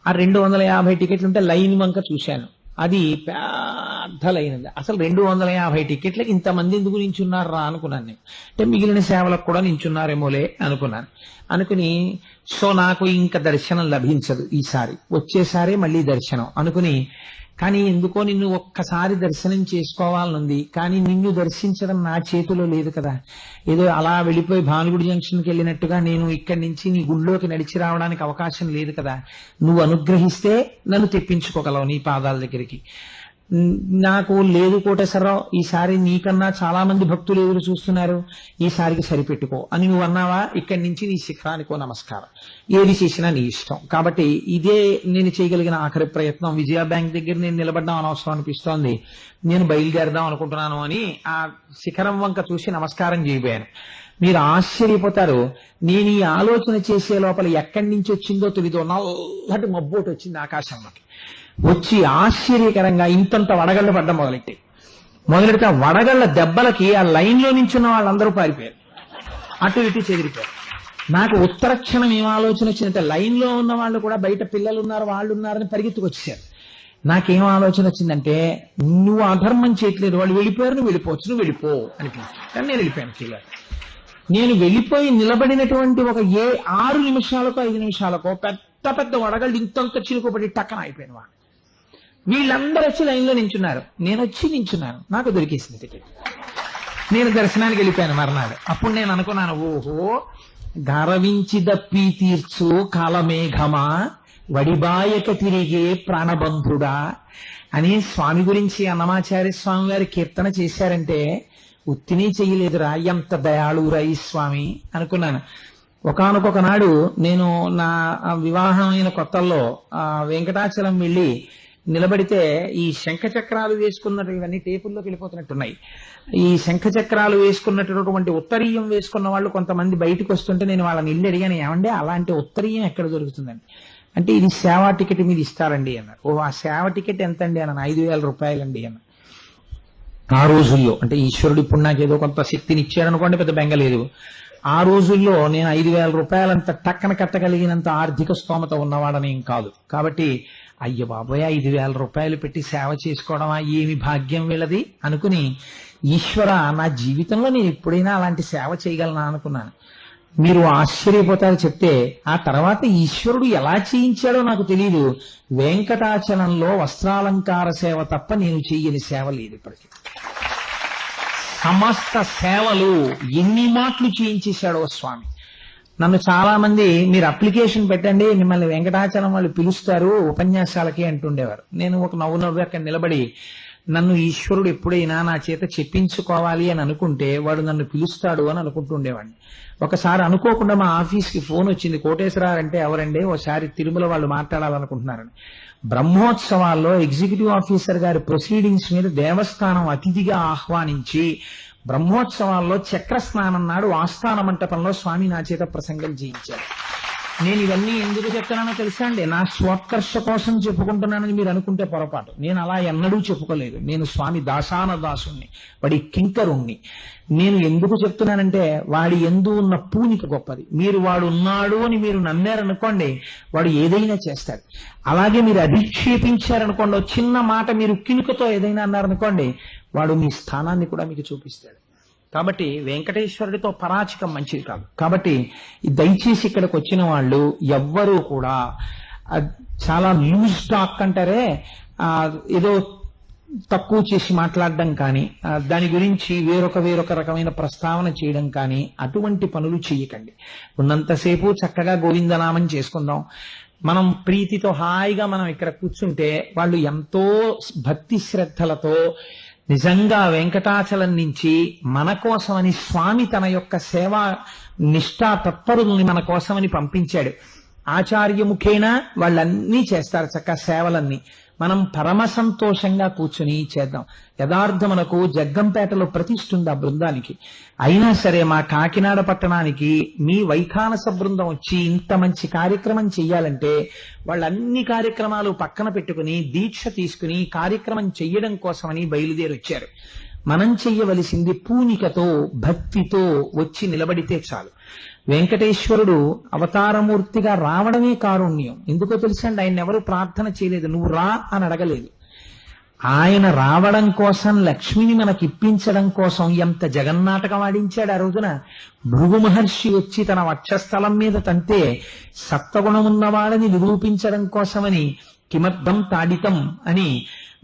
ఆ 250 టికెట్లు ఉంటే లైన్ వంక చూశాను, అది పెద్ద లైన్ ఉంది. అసలు 250 టికెట్లకి ఇంతమంది ఎందుకు నించున్నారు రా అనుకున్నాను నేను. అంటే మిగిలిన సేవలకు కూడా నించున్నారేమోలే అనుకున్నాను. అనుకుని సో నాకు ఇంకా దర్శనం లభించదు ఈసారి, వచ్చేసారి మళ్ళీ దర్శనం అనుకుని, కానీ ఎందుకో నిన్ను ఒక్కసారి దర్శనం చేసుకోవాలనుంది, కానీ నిన్ను దర్శించడం నా చేతిలో లేదు కదా. ఏదో అలా వెళ్ళిపోయి భానుగుడి జంక్షన్కి వెళ్ళినట్టుగా నేను ఇక్కడి నుంచి నీ గుళ్ళోకి నడిచి రావడానికి అవకాశం లేదు కదా. నువ్వు అనుగ్రహిస్తే నన్ను తెప్పించుకోగలవు నీ పాదాల దగ్గరికి. నాకు లేదు కోటేశ్వరరావు, ఈసారి నీకన్నా చాలా మంది భక్తులు ఎదురు చూస్తున్నారు, ఈసారికి సరిపెట్టుకో అని నువ్వు అన్నావా, ఇక్కడి నుంచి నీ శిఖరానికో నమస్కారం, ఏది చేసినా నీ ఇష్టం. కాబట్టి ఇదే నేను చేయగలిగిన ఆఖరి ప్రయత్నం. విజయ బ్యాంక్ దగ్గర నేను నిలబడ్డం అనవసరం అనిపిస్తోంది, నేను బయలుదేరదాం అనుకుంటున్నాను అని ఆ శిఖరం వంక చూసి నమస్కారం చేయబోయాను. మీరు ఆశ్చర్యపోతారు, నేను ఈ ఆలోచన చేసే లోపల ఎక్కడి నుంచి వచ్చిందో తెలీదు, నల్లటి మబ్బోటి వచ్చింది ఆకాశంలోకి. వచ్చి ఆశ్చర్యకరంగా ఇంతంత వడగళ్ళు పడ్డం మొదలెడితే ఆ వడగళ్ల దెబ్బలకి ఆ లైన్ లో నించున్న వాళ్ళందరూ పారిపోయారు, అటు ఇటు చెదిరిపోయారు. నాకు ఉత్తర క్షణం ఏం ఆలోచన వచ్చిందంటే లైన్ లో ఉన్న వాళ్ళు కూడా బయట పిల్లలు ఉన్నారు వాళ్ళు ఉన్నారని పరిగెత్తుకొచ్చేసారు. నాకేం ఆలోచన వచ్చిందంటే నువ్వు అధర్మం చేయట్లేదు, వాళ్ళు వెళ్ళిపోయారు, నువ్వు వెళ్ళిపోవచ్చు, నువ్వు వెళ్ళిపో అనిపించింది. కానీ నేను వెళ్ళిపోయాను ఫీలర్. నేను వెళ్ళిపోయి నిలబడినటువంటి ఒక 6 నిమిషాలకో 5 నిమిషాలకో పెద్ద పెద్ద వడగళ్ళు ఇంతంత చిరుకుపడి టక్కన అయిపోయిన వాళ్ళు. వీళ్ళందరూ వచ్చి లైన్లో నించున్నారు, నేను వచ్చి నించున్నాను, నాకు దొరికేసింది టికెట్. నేను దర్శనానికి వెళ్ళిపోయాను మర్నాడు. అప్పుడు నేను అనుకున్నాను, ఓహో గారవించి దప్పి తీర్చు కాలమేఘమా వడిబాయక తిరిగే ప్రాణబంధుడా అని స్వామి గురించి అన్నమాచార్య స్వామి గారి కీర్తన చేశారంటే ఉత్తిని చెయ్యలేదురా, ఎంత దయాళురా ఈ స్వామి అనుకున్నాను. ఒకానొక నాడు నేను నా వివాహమైన కొత్తల్లో వెంకటాచలం వెళ్ళి నిలబడితే ఈ శంఖ చక్రాలు వేసుకున్నట్టు, ఇవన్నీ టేపుల్లోకి వెళ్ళిపోతున్నట్టున్నాయి, ఈ శంఖ చక్రాలు వేసుకున్నటువంటి ఉత్తరీయం వేసుకున్న వాళ్ళు కొంతమంది బయటకు వస్తుంటే నేను వాళ్ళని ఇల్లు అడిగాను, ఏమంటే అలాంటి ఉత్తరీయం ఎక్కడ దొరుకుతుందండి అంటే, ఇది సేవా టికెట్ మీద ఇస్తారండి అన్నారు. ఓ ఆ సేవ టికెట్ ఎంత అండి అన్నాను. 5,000 రూపాయలండి అన్న. ఆ రోజుల్లో అంటే ఈశ్వరుడు ఇప్పుడు నాకు ఏదో కొంత శక్తిని ఇచ్చాడు అనుకోండి, పెద్ద బెంగలేదు. ఆ రోజుల్లో నేను 5,000 రూపాయలంత టక్కన కట్టగలిగినంత ఆర్థిక స్తోమత ఉన్నవాడనేం కాదు. కాబట్టి అయ్య బాబోయ్ 5,000 రూపాయలు పెట్టి సేవ చేసుకోవడమా, ఏమి భాగ్యం వీళ్ళది అనుకుని, ఈశ్వర నా జీవితంలో నేను ఎప్పుడైనా అలాంటి సేవ చేయగలనా అనుకున్నాను. మీరు ఆశ్చర్యపోతారు చెప్తే. ఆ తర్వాత ఈశ్వరుడు ఎలా చేయించాడో నాకు తెలియదు, వెంకటాచలంలో వస్త్రాలంకార సేవ తప్ప నేను చెయ్యని సేవ లేదు ఇప్పటికీ. సమస్త సేవలు ఎన్ని మాటలు చేయించేశాడో స్వామి. నన్ను చాలా మంది మీరు అప్లికేషన్ పెట్టండి మిమ్మల్ని వెంకటాచలం వాళ్ళు పిలుస్తారు ఉపన్యాసాలకి అంటుండేవారు. నేను ఒక నవ్వు అక్కడ నిలబడి, నన్ను ఈశ్వరుడు ఎప్పుడైనా నా చేత చెప్పించుకోవాలి అని అనుకుంటే వాడు నన్ను పిలుస్తాడు అని అనుకుంటుండేవాడిని. ఒకసారి అనుకోకుండా మా ఆఫీస్కి ఫోన్ వచ్చింది, కోటేశ్వరరావు అంటే ఎవరండి, ఒకసారి తిరుమల వాళ్ళు మాట్లాడాలనుకుంటున్నారని. బ్రహ్మోత్సవాల్లో ఎగ్జిక్యూటివ్ ఆఫీసర్ గారి ప్రొసీడింగ్స్ మీద దేవస్థానం అతిథిగా ఆహ్వానించి బ్రహ్మోత్సవాల్లో చక్రస్నానం నాడు ఆస్థాన మంటపంలో స్వామి నా చేత ప్రసంగం చేయించారు. నేను ఇవన్నీ ఎందుకు చెప్తున్నానో తెలుసా అండి, నా స్వోత్కర్ష కోసం చెప్పుకుంటున్నానని మీరు అనుకుంటే పొరపాటు. నేను అలా ఎన్నడూ చెప్పుకోలేదు. నేను స్వామి దాసాన దాసుణ్ణి, వాడి కింకరుణ్ణి. నేను ఎందుకు చెప్తున్నానంటే వాడి యందు ఉన్న పూనిక గొప్పది. మీరు వాడు ఉన్నాడు అని మీరు నమ్మారనుకోండి, వాడు ఏదైనా చేస్తాడు. అలాగే మీరు అధిక్షేపించారనుకోండి, చిన్న మాట మీరు కినుకతో ఏదైనా అన్నారనుకోండి, వాడు మీ స్థానాన్ని కూడా మీకు చూపిస్తాడు. కాబట్టి వెంకటేశ్వరుడితో పరాచికం మంచిది కాదు. కాబట్టి దయచేసి ఇక్కడికి వచ్చిన వాళ్ళు ఎవ్వరూ కూడా చాలా లూజ్ టాక్ అంటారే, ఏదో తక్కువ చేసి మాట్లాడడం కానీ, దాని గురించి వేరొక రకమైన ప్రస్తావన చేయడం కానీ అటువంటి పనులు చేయకండి. ఉన్నంతసేపు చక్కగా గోవిందనామం చేసుకుందాం. మనం ప్రీతితో హాయిగా మనం ఇక్కడ కూర్చుంటే వాళ్ళు ఎంతో భక్తి శ్రద్ధలతో నిజంగా వెంకటాచలం నుంచి మన కోసమని స్వామి తన యొక్క సేవా నిష్ఠా తత్పరుల్ని మన కోసమని పంపించాడు. ఆచార్యముఖేన వాళ్ళన్నీ చేస్తారు చక్కగా సేవలన్నీ. మనం పరమ సంతోషంగా కూర్చుని చేద్దాం. యథార్థమునకు జగ్గంపేటలో ప్రతిష్ఠుంది ఆ బృందానికి. అయినా సరే మా కాకినాడ పట్టణానికి మీ వైఖానస బృందం వచ్చి ఇంత మంచి కార్యక్రమం చెయ్యాలంటే వాళ్ళన్ని కార్యక్రమాలు పక్కన పెట్టుకుని దీక్ష తీసుకుని కార్యక్రమం చెయ్యడం కోసమని బయలుదేరి వచ్చారు. మనం చెయ్యవలసింది పూనికతో భక్తితో వచ్చి నిలబడితే చాలు. వెంకటేశ్వరుడు అవతారమూర్తిగా రావడమే కారుణ్యం. ఎందుకో తెలుసండి, ఆయన ఎవరు ప్రార్థన చేయలేదు, నువ్వు రా అని అడగలేదు. ఆయన రావడం కోసం, లక్ష్మిని మనకి ఇప్పించడం కోసం ఎంత జగన్నాటకం ఆడించాడు ఆ రోజున. భృగు మహర్షి వచ్చి తన వక్షస్థలం మీద తంతే సత్వగుణమున్నవాడని నిరూపించడం కోసమని కిమర్థం తాడితం అని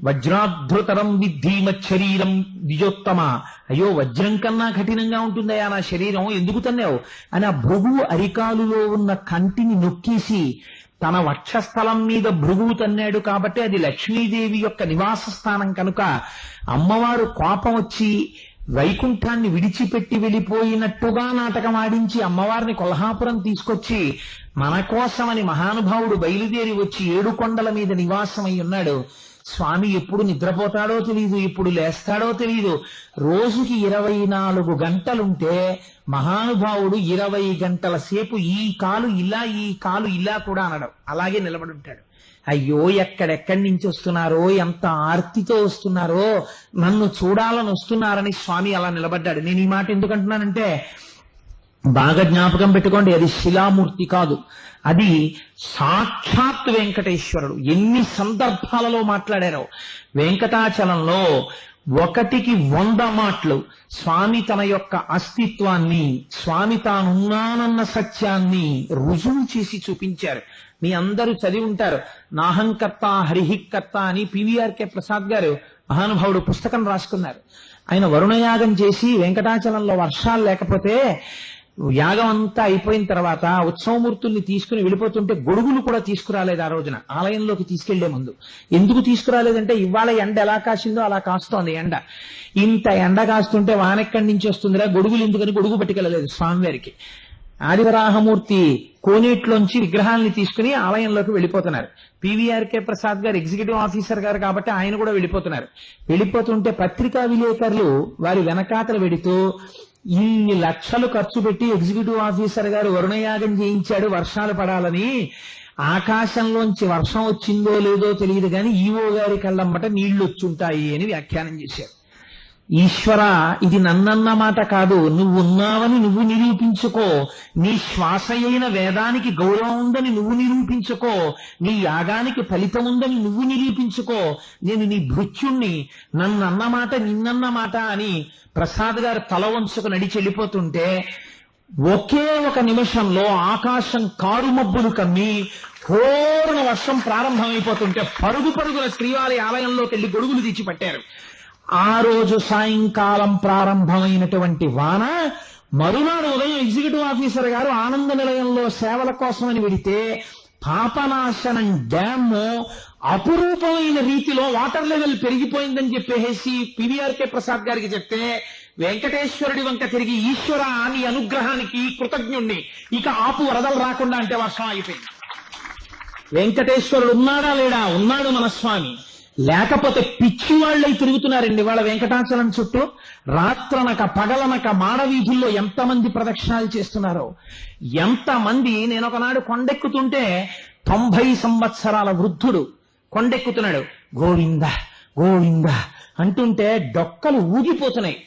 వజ్రాధృతరం విద్ధి మచ్చరీరం ద్విజోత్తమ, అయ్యో వజ్రం కన్నా కఠినంగా ఉంటుందయా నా శరీరం, ఎందుకు తన్నావు అని ఆ భృగువు అరికాలులో ఉన్న కంటిని నొక్కేసి తన వక్షస్థలం మీద భృగువు తన్నాడు. కాబట్టి అది లక్ష్మీదేవి యొక్క నివాస స్థానం కనుక అమ్మవారు కోపం వచ్చి వైకుంఠాన్ని విడిచిపెట్టి వెళ్ళిపోయినట్టుగా నాటకం ఆడించి అమ్మవారిని కొల్హాపురం తీసుకొచ్చి మన కోసమని మహానుభావుడు బయలుదేరి వచ్చి 7 కొండల మీద నివాసమై ఉన్నాడు. స్వామి ఎప్పుడు నిద్రపోతాడో తెలియదు, ఎప్పుడు లేస్తాడో తెలియదు. రోజుకి 24 గంటలుంటే మహానుభావుడు 20 గంటల సేపు ఈ కాలు ఇలా ఈ కాలు ఇలా కూడా అనడం, అలాగే నిలబడి ఉంటాడు. అయ్యో ఎక్కడెక్కడి నుంచి వస్తున్నారో, ఎంత ఆర్తితో వస్తున్నారో, నన్ను చూడాలని వస్తున్నారని స్వామి అలా నిలబడ్డాడు. నేను ఈ మాట ఎందుకంటున్నానంటే బాగా జ్ఞాపకం పెట్టుకోండి, అది శిలామూర్తి కాదు, అది సాక్షాత్ వెంకటేశ్వరుడు. ఎన్ని సందర్భాలలో మాట్లాడారో వెంకటాచలంలో 1కి 100 మాటలు స్వామి తన యొక్క అస్తిత్వాన్ని, స్వామి తానున్నానన్న సత్యాన్ని రుజువు చేసి చూపించారు. మీ అందరూ చదివి ఉంటారు. నాహంకర్త హరిహికర్త అని పివిఆర్కే ప్రసాద్ గారు మహానుభావుడు పుస్తకం రాసుకున్నారు. ఆయన వరుణయాగం చేసి వెంకటాచలంలో వర్షాలు లేకపోతే యాగం అంతా అయిపోయిన తర్వాత ఉత్సవమూర్తుల్ని తీసుకుని వెళ్ళిపోతుంటే గొడుగులు కూడా తీసుకురాలేదు ఆ రోజున ఆలయంలోకి తీసుకెళ్లే ముందు. ఎందుకు తీసుకురాలేదంటే ఇవాళ ఎండ ఎలా కాసిందో అలా కాస్తోంది ఎండ. ఇంత ఎండ కాస్తుంటే వానెక్కడి నుంచి వస్తుందిరా, గొడుగులు ఎందుకని గొడుగు పట్టుకెళ్ళలేదు స్వామివారికి. ఆదివరాహమూర్తి కోనేట్లోంచి విగ్రహాలని తీసుకుని ఆలయంలోకి వెళ్ళిపోతున్నారు. పివిఆర్కే ప్రసాద్ గారు ఎగ్జిక్యూటివ్ ఆఫీసర్ గారు కాబట్టి ఆయన కూడా వెళ్ళిపోతున్నారు. వెళ్ళిపోతుంటే పత్రికా విలేకరులు వారి వెనకాతలు వెడుతూ ఇన్ని లక్షలు ఖర్చు పెట్టి ఎగ్జిక్యూటివ్ ఆఫీసర్ గారు వరుణయాగం చేయించాడు వర్షాలు పడాలని, ఆకాశంలోంచి వర్షం వచ్చిందో లేదో తెలియదు కానీ ఈవో గారి కళ్ళమ్మట నీళ్లు వచ్చుంటాయి అని వ్యాఖ్యానం చేశారు. ఈశ్వర, ఇది నన్నన్న మాట కాదు, నువ్వు ఉన్నావని నువ్వు నిరూపించుకో, నీ శ్వాస అయిన వేదానికి గౌరవం ఉందని నువ్వు నిరూపించుకో, నీ యాగానికి ఫలితం ఉందని నువ్వు నిరూపించుకో, నేను నీ భృత్యుణ్ణి, నన్నన్న మాట నిన్నన్న మాట అని ప్రసాద్ గారు తల వంచుకు నడిచి వెళ్ళిపోతుంటే ఒకే ఒక నిమిషంలో ఆకాశం కారుమబ్బులు కమ్మి హోరున వర్షం ప్రారంభమైపోతుంటే పరుగుల శ్రీవారి ఆలయంలోకి వెళ్లి గొడుగులు తెచ్చిపట్టారు. ఆ రోజు సాయంకాలం ప్రారంభమైనటువంటి వాన మరునాడు ఉదయం ఎగ్జిక్యూటివ్ ఆఫీసర్ గారు ఆనంద నిలయంలో సేవల కోసమని వెడితే పాపనాశనం డ్యామ్ అపురూపమైన రీతిలో వాటర్ లెవెల్ పెరిగిపోయిందని చెప్పేసి పివిఆర్కే ప్రసాద్ గారికి చెప్తే వెంకటేశ్వరుడి వంక తిరిగి ఈశ్వర నీ అనుగ్రహానికి కృతజ్ఞుణ్ణి, ఇక ఆపు వరదలు రాకుండా అంటే వర్షం అయిపోయింది. వెంకటేశ్వరుడు ఉన్నాడా లేడా? ఉన్నాడు మన స్వామి. లేకపోతే పిచ్చి వాళ్ళై తిరుగుతున్నారండి వాళ్ళ వెంకటాచలం చుట్టూ. రాత్రనక పగలనక మాడవీధుల్లో ఎంతమంది ప్రదక్షిణాలు చేస్తున్నారో, ఎంతమంది. నేను ఒకనాడు కొండెక్కుతుంటే 90 సంవత్సరాల వృద్ధుడు కొండెక్కుతున్నాడు, గోవింద గోవింద అంటుంటే డొక్కలు ఊగిపోతున్నాయి.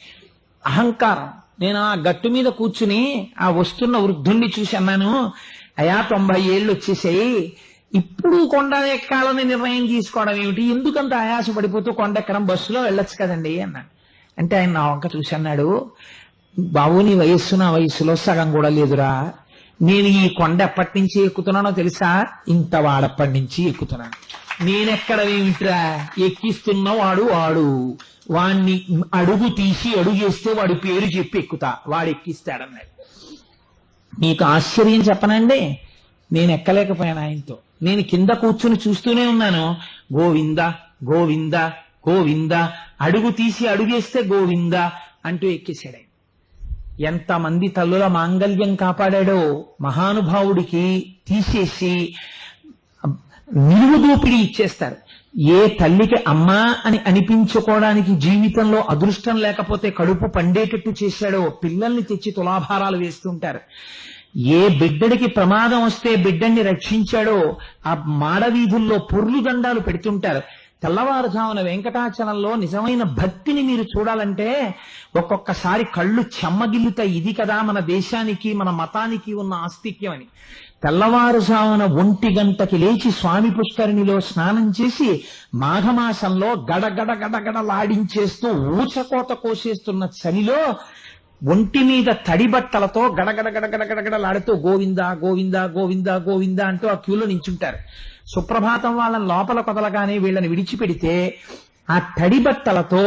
అహంకారం. నేను ఆ గట్టు మీద కూర్చుని ఆ వస్తున్న వృద్ధుణ్ణి చూసి అన్నాను, అయా 90 ఏళ్ళు వచ్చేసాయి, ఇప్పుడు కొండ ఎక్కాలని నిర్ణయం తీసుకోవడం ఏమిటి, ఎందుకంత ఆయాస పడిపోతూ కొండ ఎక్కడం, బస్సులో వెళ్ళొచ్చు కదండి అన్నాడు. అంటే ఆయన నా వంక చూసి అన్నాడు, బాబు నీ వయస్సు నా వయస్సులో సగం కూడా లేదురా, నేను ఈ కొండ ఎప్పటి నుంచి ఎక్కుతున్నానో తెలుసా? ఇంత వాడప్పటి నుంచి ఎక్కుతున్నాను. నేనెక్కడ ఏమిట్రా, ఎక్కిస్తున్న వాడు వాణ్ణి అడుగు తీసి అడుగేస్తే వాడి పేరు చెప్పి ఎక్కుతా, వాడు ఎక్కిస్తాడన్నాడు. మీకు ఆశ్చర్యం చెప్పనండి, నేను ఎక్కలేకపోయాను ఆయనతో. నేను కింద కూర్చుని చూస్తూనే ఉన్నాను. గోవింద గోవింద గోవింద, అడుగు తీసి అడుగేస్తే గోవింద అంటూ ఎక్కేశాడు ఆయన. ఎంతమంది తల్లుల మాంగళ్యం కాపాడాడో మహానుభావుడికి తీసేసి నిలువు దోపిడీ ఇచ్చేస్తారు. ఏ తల్లికి అమ్మా అని అనిపించుకోవడానికి జీవితంలో అదృష్టం లేకపోతే కడుపు పండేటట్టు చేశాడో పిల్లల్ని తెచ్చి తులాభారాలు వేస్తుంటారు. ఏ బిడ్డడికి ప్రమాదం వస్తే బిడ్డని రక్షించాడో ఆ మాడవీధుల్లో పొర్లు దండాలు పెడుతుంటారు. తెల్లవారుజామున వెంకటాచలంలో నిజమైన భక్తిని మీరు చూడాలంటే ఒక్కొక్కసారి కళ్ళు చెమ్మగిల్లుతాయి. ఇది కదా మన దేశానికి మన మతానికి ఉన్న ఆస్తిక్యం అని. తెల్లవారుజామున 1 గంటకి లేచి స్వామి పుష్కరిణిలో స్నానం చేసి మాఘమాసంలో గడగడ గడగడలాడించేస్తూ ఊచకోత కోసేస్తున్న చలిలో ఒంటి మీద తడి బట్టలతో గడగడ గడగడ గడగడలాడుతూ గోవింద గోవింద గోవింద గోవింద అంటూ ఆ క్యూలో నించుంటారు. సుప్రభాతం వాళ్ళని లోపల కొదలగానే వీళ్ళని విడిచిపెడితే ఆ తడి బట్టలతో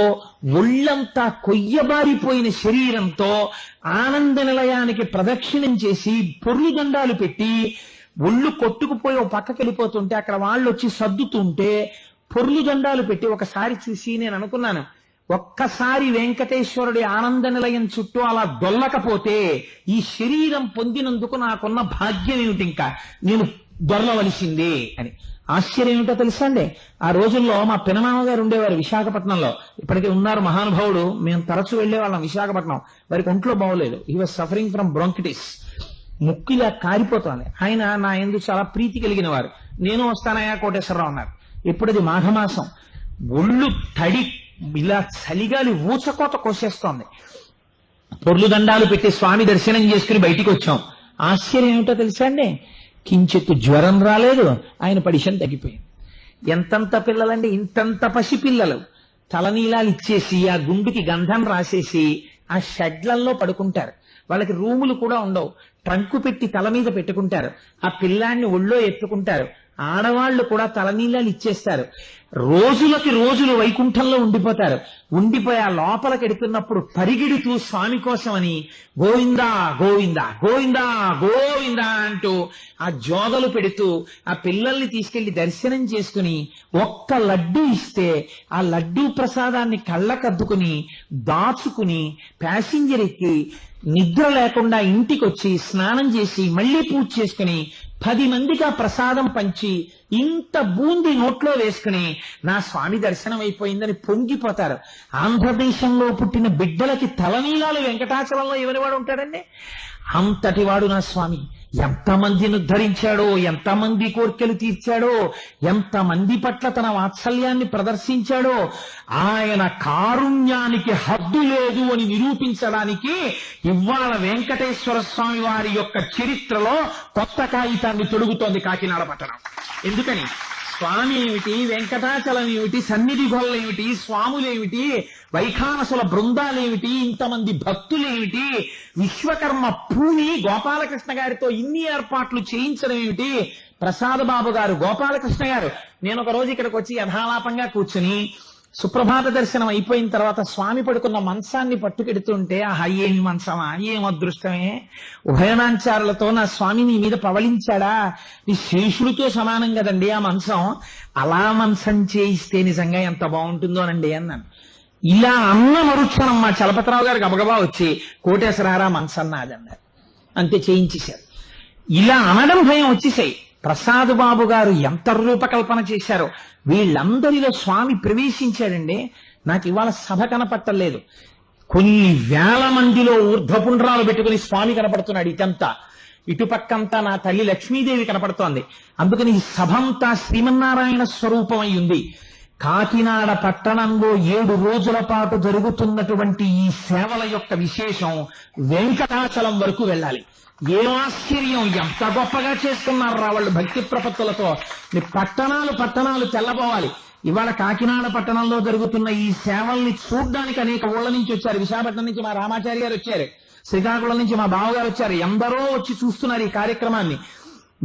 ఒళ్ళంతా కొయ్యబారిపోయిన శరీరంతో ఆనంద నిలయానికి ప్రదక్షిణం చేసి పొర్లు దండాలు పెట్టి ఒళ్ళు కొట్టుకుపోయి ఓ పక్కకి వెళ్ళిపోతుంటే అక్కడ వాళ్ళు వచ్చి సర్దుతుంటే పొర్లు దండాలు పెట్టి ఒకసారి చూసి నేను అనుకున్నాను, ఒక్కసారి వెంకటేశ్వరుడి ఆనంద నిలయం చుట్టూ అలా దొల్లకపోతే ఈ శరీరం పొందినందుకు నాకున్న భాగ్యం ఏమిటి, ఇంకా నేను దొరలవలసిందే అని. ఆశ్చర్యం ఏమిటో తెలుసా అండి, ఆ రోజుల్లో మా పినమామ గారు ఉండేవారు విశాఖపట్నంలో. ఇప్పటికీ ఉన్నారు మహానుభావుడు. మేము తరచూ వెళ్లేవాళ్ళం విశాఖపట్నం. వారికి ఒంట్లో బాగోలేదు. He was suffering from bronchitis. ముక్కు ఇలా కారిపోతుంది. ఆయన నా యందు చాలా ప్రీతి కలిగిన వారు. నేను వస్తానయ్యా కోటేశ్వరరావు అన్నారు. ఎప్పుడది మాఘమాసం, ఒళ్ళు తడి ఇలా చలిగాలి ఊచకోత కోసేస్తోంది. పొర్లు దండాలు పెట్టి స్వామి దర్శనం చేసుకుని బయటికి వచ్చాం. ఆశ్చర్యం ఏమిటో తెలుసా అండి, కించెత్తు జ్వరం రాలేదు, ఆయన పడిషన్ తగ్గిపోయింది. ఎంతంత పిల్లలండి, ఇంతంత పసిపిల్లలు తలనీలాలు ఇచ్చేసి ఆ గుండుకి గంధం రాసేసి ఆ షెడ్లలో పడుకుంటారు. వాళ్ళకి రూములు కూడా ఉండవు. ట్రంకు పెట్టి తల మీద పెట్టుకుంటారు. ఆ పిల్లాన్ని ఒళ్ళో ఎత్తుకుంటారు. ఆడవాళ్లు కూడా తలనీలాలు ఇచ్చేస్తారు. రోజులకి రోజులు వైకుంఠంలో ఉండిపోతారు. ఉండిపోయి ఆ లోపలికి ఎడుతున్నప్పుడు పరిగెడుతూ స్వామి కోసమని గోవిందా గోవిందా గోవిందా గోవిందా అంటూ ఆ జోదలు పెడుతూ ఆ పిల్లల్ని తీసుకెళ్లి దర్శనం చేసుకుని ఒక్క లడ్డూ ఇస్తే ఆ లడ్డూ ప్రసాదాన్ని కళ్ళకద్దుకుని దాచుకుని ప్యాసింజర్ ఎక్కి నిద్ర లేకుండా ఇంటికొచ్చి స్నానం చేసి మళ్లీ పూజ చేసుకుని 10 మందికి ఆ ప్రసాదం పంచి ఇంత బూంది నోట్లో వేసుకుని నా స్వామి దర్శనం అయిపోయిందని పొంగిపోతారు. ఆంధ్రదేశంలో పుట్టిన బిడ్డలకి తలనీలాలు వెంకటాచలంలో ఎవరివాడు ఉంటాడండి? అంతటి వాడు నా స్వామి. ఎంతమందిని ఉద్ధరించాడో, ఎంతమంది కోర్కెలు తీర్చాడో, ఎంతమంది పట్ల తన వాత్సల్యాన్ని ప్రదర్శించాడో, ఆయన కారుణ్యానికి హద్దు లేదు అని నిరూపించడానికి ఇవాళ వెంకటేశ్వర స్వామి వారి యొక్క చరిత్రలో కొత్త కాగితాన్ని తొడుగుతోంది కాకినాడ పట్టణం. ఎందుకని? స్వామి ఏమిటి, వెంకటాచలం ఏమిటి, సన్నిధి గొల్లలేమిటి, స్వాములేమిటి, వైఖానసుల బృందాలేమిటి, ఇంతమంది భక్తులేమిటి, విశ్వకర్మ పూని గోపాలకృష్ణ గారితో ఇన్ని ఏర్పాట్లు చేయించడం ఏమిటి, ప్రసాద్ బాబు గారు, గోపాలకృష్ణ గారు. నేను ఒక రోజు ఇక్కడికి వచ్చి యథాలాపంగా కూర్చుని సుప్రభాత దర్శనం అయిపోయిన తర్వాత స్వామి పడుకున్న మంచాన్ని పట్టుకెడుతుంటే ఆహా ఏమి మంచమా, ఏం అదృష్టమే, ఉభయనాంచారులతో నా స్వామి నీ మీద పవళించాడా, నీ శేషుడితో సమానం కదండి ఆ మంచం, అలా మంచం చేయిస్తే నిజంగా ఎంత బాగుంటుందోనండి అన్నాను. ఇలా అన్న మరుక్షణం మా చలపతిరావు గారు గబగబా వచ్చి కోటేశ్వరారా మంచం నాదన్నారు. అంతే చేయించేశారు. ఇలా అనడం భయం వచ్చేసాయి. ప్రసాద్ బాబు గారు ఎంత రూపకల్పన చేశారో. వీళ్ళందరిలో స్వామి ప్రవేశించాడండి. నాకు ఇవాళ సభ కనపట్టలేదు. కొన్ని వేల మందిలో ఊర్ధ్వపుండ్రాలు పెట్టుకుని స్వామి కనపడుతున్నాడు. ఇటంతా ఇటుపక్కంతా నా తల్లి లక్ష్మీదేవి కనపడుతోంది. అందుకని ఈ సభంతా శ్రీమన్నారాయణ స్వరూపం అయి ఉంది. కాకినాడ పట్టణంలో 7 రోజుల పాటు జరుగుతున్నటువంటి ఈ సేవల యొక్క విశేషం వెంకటాచలం వరకు వెళ్ళాలి. ఏ ఆశ్చర్యం, ఎంత గొప్పగా చేసుకున్నారు రా వాళ్ళు భక్తి ప్రపత్తులతో. పట్టణాలు తెల్లబోవాలి. ఇవాళ కాకినాడ పట్టణంలో జరుగుతున్న ఈ సేవల్ని చూడ్డానికి అనేక ఊళ్ళ నుంచి వచ్చారు. విశాఖపట్నం నుంచి మా రామాచారి గారు వచ్చారు, శ్రీకాకుళం నుంచి మా బావగారు వచ్చారు. ఎందరో వచ్చి చూస్తున్నారు ఈ కార్యక్రమాన్ని.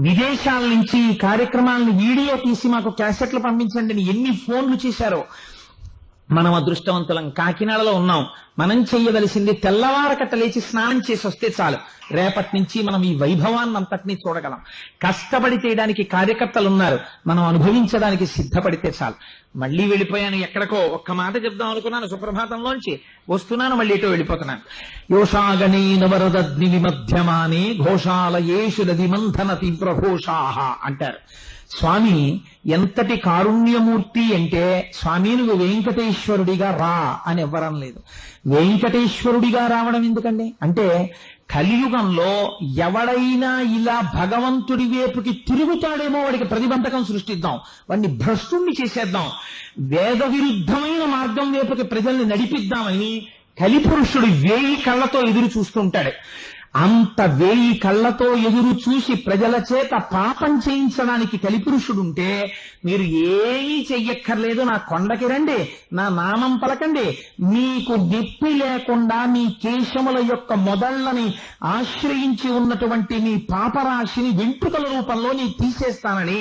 విదేశాల నుంచి ఈ కార్యక్రమాలను వీడియో తీసి మాకు క్యాసెట్లు పంపించండి అని ఎన్ని ఫోన్లు చేశారో. మనం అదృష్టవంతులం, కాకినాడలో ఉన్నాం. మనం చెయ్యవలసింది తెల్లవారకట్ట లేచి స్నానం చేసి వస్తే చాలు. రేపటి నుంచి మనం ఈ వైభవాన్ని అంతటినీ చూడగలం. కష్టపడి చేయడానికి కార్యకర్తలు ఉన్నారు, మనం అనుభవించడానికి సిద్ధపడితే చాలు. మళ్ళీ వెళ్ళిపోయాను ఎక్కడికో. ఒక్క మాట చెప్దాం అనుకున్నాను, సుప్రభాతంలోంచి వస్తున్నాను, మళ్ళీ ఇటో వెళ్ళిపోతున్నాను. యోషాగణీ నవరదగ్ని విమధ్యమానే ఘోషాలయేషు నది మంథన తీవ్రఘోషాహ అంటారు. స్వామి ఎంతటి కారుణ్యమూర్తి అంటే, స్వామి నువ్వు వెంకటేశ్వరుడిగా రా అని ఎవ్వరం లేదు. వెంకటేశ్వరుడిగా రావడం ఎందుకండి అంటే, కలియుగంలో ఎవడైనా ఇలా భగవంతుడి వైపుకి తిరుగుతాడేమో వాడికి ప్రతిబంధకం సృష్టిద్దాం, వాడిని భ్రష్టుణ్ణి చేసేద్దాం, వేద విరుద్ధమైన మార్గం వైపుకి ప్రజల్ని నడిపిద్దామని కలిపురుషుడు 1000 కళ్ళతో ఎదురు చూస్తుంటాడు. అంత 1000 కళ్ళతో ఎదురు చూసి ప్రజల చేత పాపం చేయించడానికి కలిపురుషుడుంటే మీరు ఏమీ చెయ్యక్కర్లేదు, నా కొండకి రండి, నా నామం పలకండి, మీకు నొప్పి లేకుండా మీ కేశముల యొక్క మొదళ్లని ఆశ్రయించి ఉన్నటువంటి మీ పాపరాశిని వెంట్రుకల రూపంలో నీ తీసేస్తానని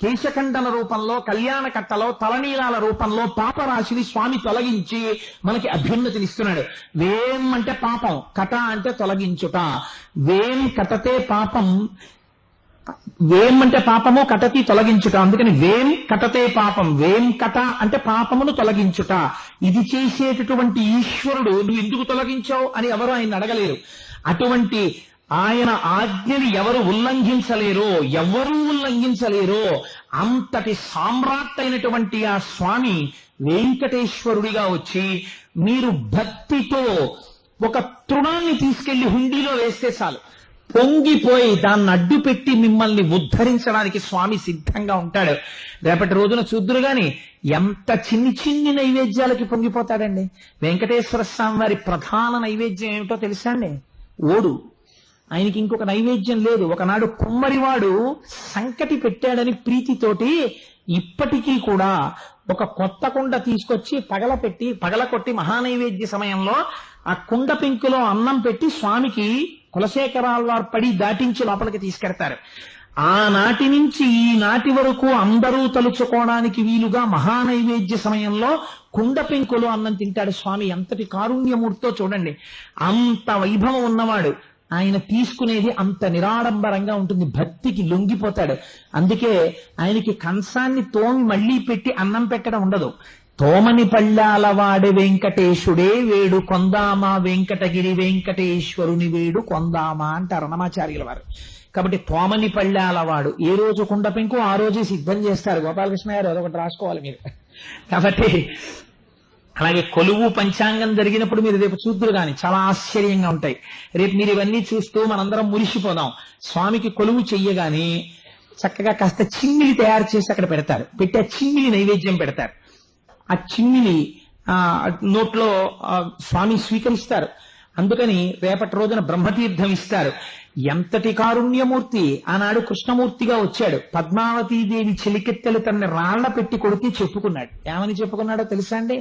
కేశఖండన రూపంలో, కళ్యాణ కట్టలో, తలనీలాల రూపంలో పాపరాశిని స్వామి తొలగించి మనకి అభ్యున్నతినిస్తున్నాడు. వేం అంటే పాపం, కట అంటే తొలగించుట. వేం కటతే పాపం, వేం అంటే పాపము, కటతి తొలగించుట. అందుకని వేం కటతే పాపం, వేం కట అంటే పాపమును తొలగించుట. ఇది చేసేటటువంటి ఈశ్వరుడు నువ్వు ఎందుకు తొలగించావు అని ఎవరు ఆయన అడగలేరు. అటువంటి ఆయన ఆజ్ఞని ఎవరు ఉల్లంఘించలేరో, ఎవరూ ఉల్లంఘించలేరో అంతటి సామ్రాట్ అయినటువంటి ఆ స్వామి వెంకటేశ్వరుడిగా వచ్చి మీరు భక్తితో ఒక తృణాన్ని తీసుకెళ్లి హుండీలో వేస్తే చాలు, పొంగిపోయి దాన్ని అడ్డు పెట్టి మిమ్మల్ని ఉద్ధరించడానికి స్వామి సిద్ధంగా ఉంటాడు. రేపటి రోజున చూద్దురు గాని ఎంత చిన్ని చిన్ని నైవేద్యాలకి పొంగిపోతాడండి. వెంకటేశ్వర స్వామి వారి ప్రధాన నైవేద్యం ఏమిటో తెలుసా అండి? ఓడు. ఆయనకి ఇంకొక నైవేద్యం లేదు. ఒకనాడు కుమ్మరివాడు సంకటి పెట్టాడని ప్రీతితోటి ఇప్పటికీ కూడా ఒక కొత్త కుండ తీసుకొచ్చి పగలకొట్టి మహానైవేద్య సమయంలో ఆ కుండ పెంకులో అన్నం పెట్టి స్వామికి కులశేఖరాల్వారు పడి దాటించి లోపలికి తీసుకెడతారు. ఆనాటి నుంచి ఈనాటి వరకు అందరూ తలుచుకోవడానికి వీలుగా మహానైవేద్య సమయంలో కుండ పెంకులో అన్నం తింటాడు స్వామి. ఎంతటి కారుణ్యమూర్తో చూడండి. అంత వైభవం ఉన్నవాడు. ఆయన తీసుకునేది అంత నిరాడంబరంగా ఉంటుంది, భక్తికి లొంగిపోతాడు. అందుకే ఆయనకి కంసాన్ని తోమి మళ్లీ పెట్టి అన్నం పెట్టడం ఉండదు. తోమని పళ్ళాల వాడే వెంకటేశుడే వేడు కొందామా, వెంకటగిరి వెంకటేశ్వరుని వేడు కొందామా అంటారు అన్నమాచార్యుల వారు. కాబట్టి తోమని పళ్ళాల వాడు ఏ రోజు కుండ పెంకు ఆ రోజే సిద్ధం చేస్తారు. గోపాలకృష్ణ గారు అదొకటి రాసుకోవాలి మీరు. కాబట్టి అలాగే కొలువు పంచాంగం జరిగినప్పుడు మీరు రేపు చూద్దరు కానీ చాలా ఆశ్చర్యంగా ఉంటాయి. రేపు మీరు ఇవన్నీ చూస్తూ మనందరం మురిసిపోదాం. స్వామికి కొలువు చెయ్యగానే చక్కగా కాస్త చిమ్మిలి తయారు చేసి అక్కడ పెడతారు. పెట్టి ఆ చిమ్మిలి నైవేద్యం పెడతారు. ఆ చిమ్మిలి నోట్లో స్వామి స్వీకరిస్తారు. అందుకని రేపటి రోజున బ్రహ్మతీర్థం ఇస్తారు. ఎంతటి కారుణ్యమూర్తి! ఆనాడు కృష్ణమూర్తిగా వచ్చాడు. పద్మావతీదేవి చెలికెత్తెలు తనని రాళ్ల పెట్టి కొడితే చెప్పుకున్నాడు. ఏమని చెప్పుకున్నాడో తెలుసా అండి?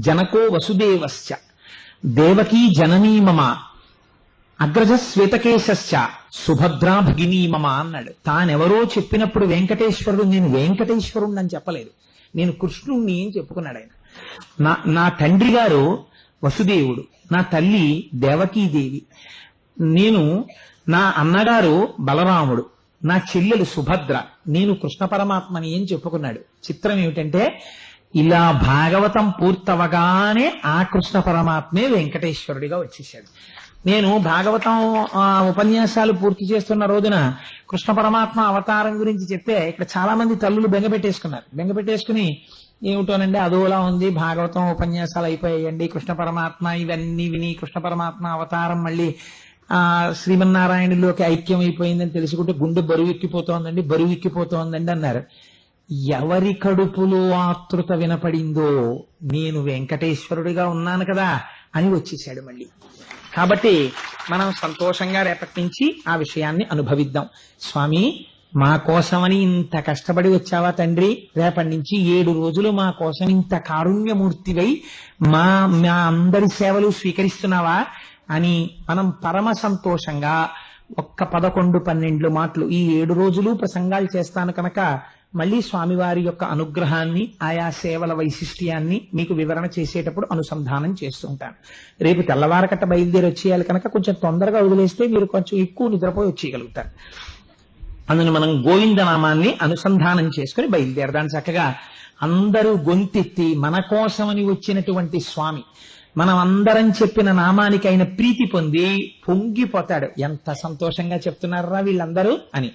జనకో వసుదేవశ్చ దేవకీ జననీ మమ అగ్రజ శ్వేతకేశశ్చ సుభద్రా భగినీ మమ అన్నాడు. తానెవరో చెప్పినప్పుడు వెంకటేశ్వరుడు నేను వెంకటేశ్వరుణ్ణి అని చెప్పలేదు, నేను కృష్ణుణ్ణి అని చెప్పుకున్నాడు ఆయన. నా తండ్రి గారు వసుదేవుడు, నా తల్లి దేవకీదేవి, నా అన్నగారు బలరాముడు, నా చెల్లెలు సుభద్ర, నేను కృష్ణ పరమాత్మని అని చెప్పుకున్నాడు. చిత్రం ఏమిటంటే ఇలా భాగవతం పూర్తవగానే ఆ కృష్ణ పరమాత్మే వెంకటేశ్వరుడిగా వచ్చేసాడు. నేను భాగవతం ఉపన్యాసాలు పూర్తి చేస్తున్న రోజున కృష్ణ పరమాత్మ అవతారం గురించి చెప్తే ఇక్కడ చాలా మంది తల్లులు బెంగపెట్టేసుకున్నారు. బెంగపెట్టేసుకుని ఏమిటోనండి అదోలా ఉంది, భాగవతం ఉపన్యాసాలు అయిపోయాయండి, కృష్ణ పరమాత్మ ఇవన్నీ విని కృష్ణ పరమాత్మ అవతారం మళ్ళీ శ్రీమన్నారాయణులోకి ఐక్యం అయిపోయిందని తెలుసుకుంటే గుండె బరువెక్కిపోతోందండి అన్నారు. ఎవరి కడుపులో ఆతృత వినపడిందో నేను వెంకటేశ్వరుడిగా ఉన్నాను కదా అని వచ్చేసాడు మళ్ళీ. కాబట్టి మనం సంతోషంగా రేపటి నుంచి ఆ విషయాన్ని అనుభవిద్దాం. స్వామి మా కోసమని ఇంత కష్టపడి వచ్చావా తండ్రి, రేపటి నుంచి 7 రోజులు మా కోసం ఇంత కారుణ్యమూర్తివై మా మా అందరి సేవలు స్వీకరిస్తున్నావా అని మనం పరమ సంతోషంగా ఒక్క 11-12 మాటలు ఈ 7 రోజులు ప్రసంగాలు చేస్తాను కనుక మళ్ళీ స్వామివారి యొక్క అనుగ్రహాన్ని ఆయా సేవల వైశిష్ట్యాన్ని మీకు వివరణ చేసేటప్పుడు అనుసంధానం చేస్తుంటాను. రేపు తెల్లవారకట్ట బయలుదేరి వచ్చేయాలి కనుక కొంచెం తొందరగా వదిలేస్తే మీరు కొంచెం ఎక్కువ నిద్రపోయి వచ్చేయగలుగుతారు. అందుని మనం గోవిందనామాన్ని అనుసంధానం చేసుకుని బయలుదేరదాం. చక్కగా అందరూ గొంతెత్తి మన కోసమని వచ్చినటువంటి స్వామి మనం అందరం చెప్పిన నామానికి ఆయన ప్రీతి పొంది పొంగిపోతాడు. ఎంత సంతోషంగా చెప్తున్నారా వీళ్ళందరూ అని.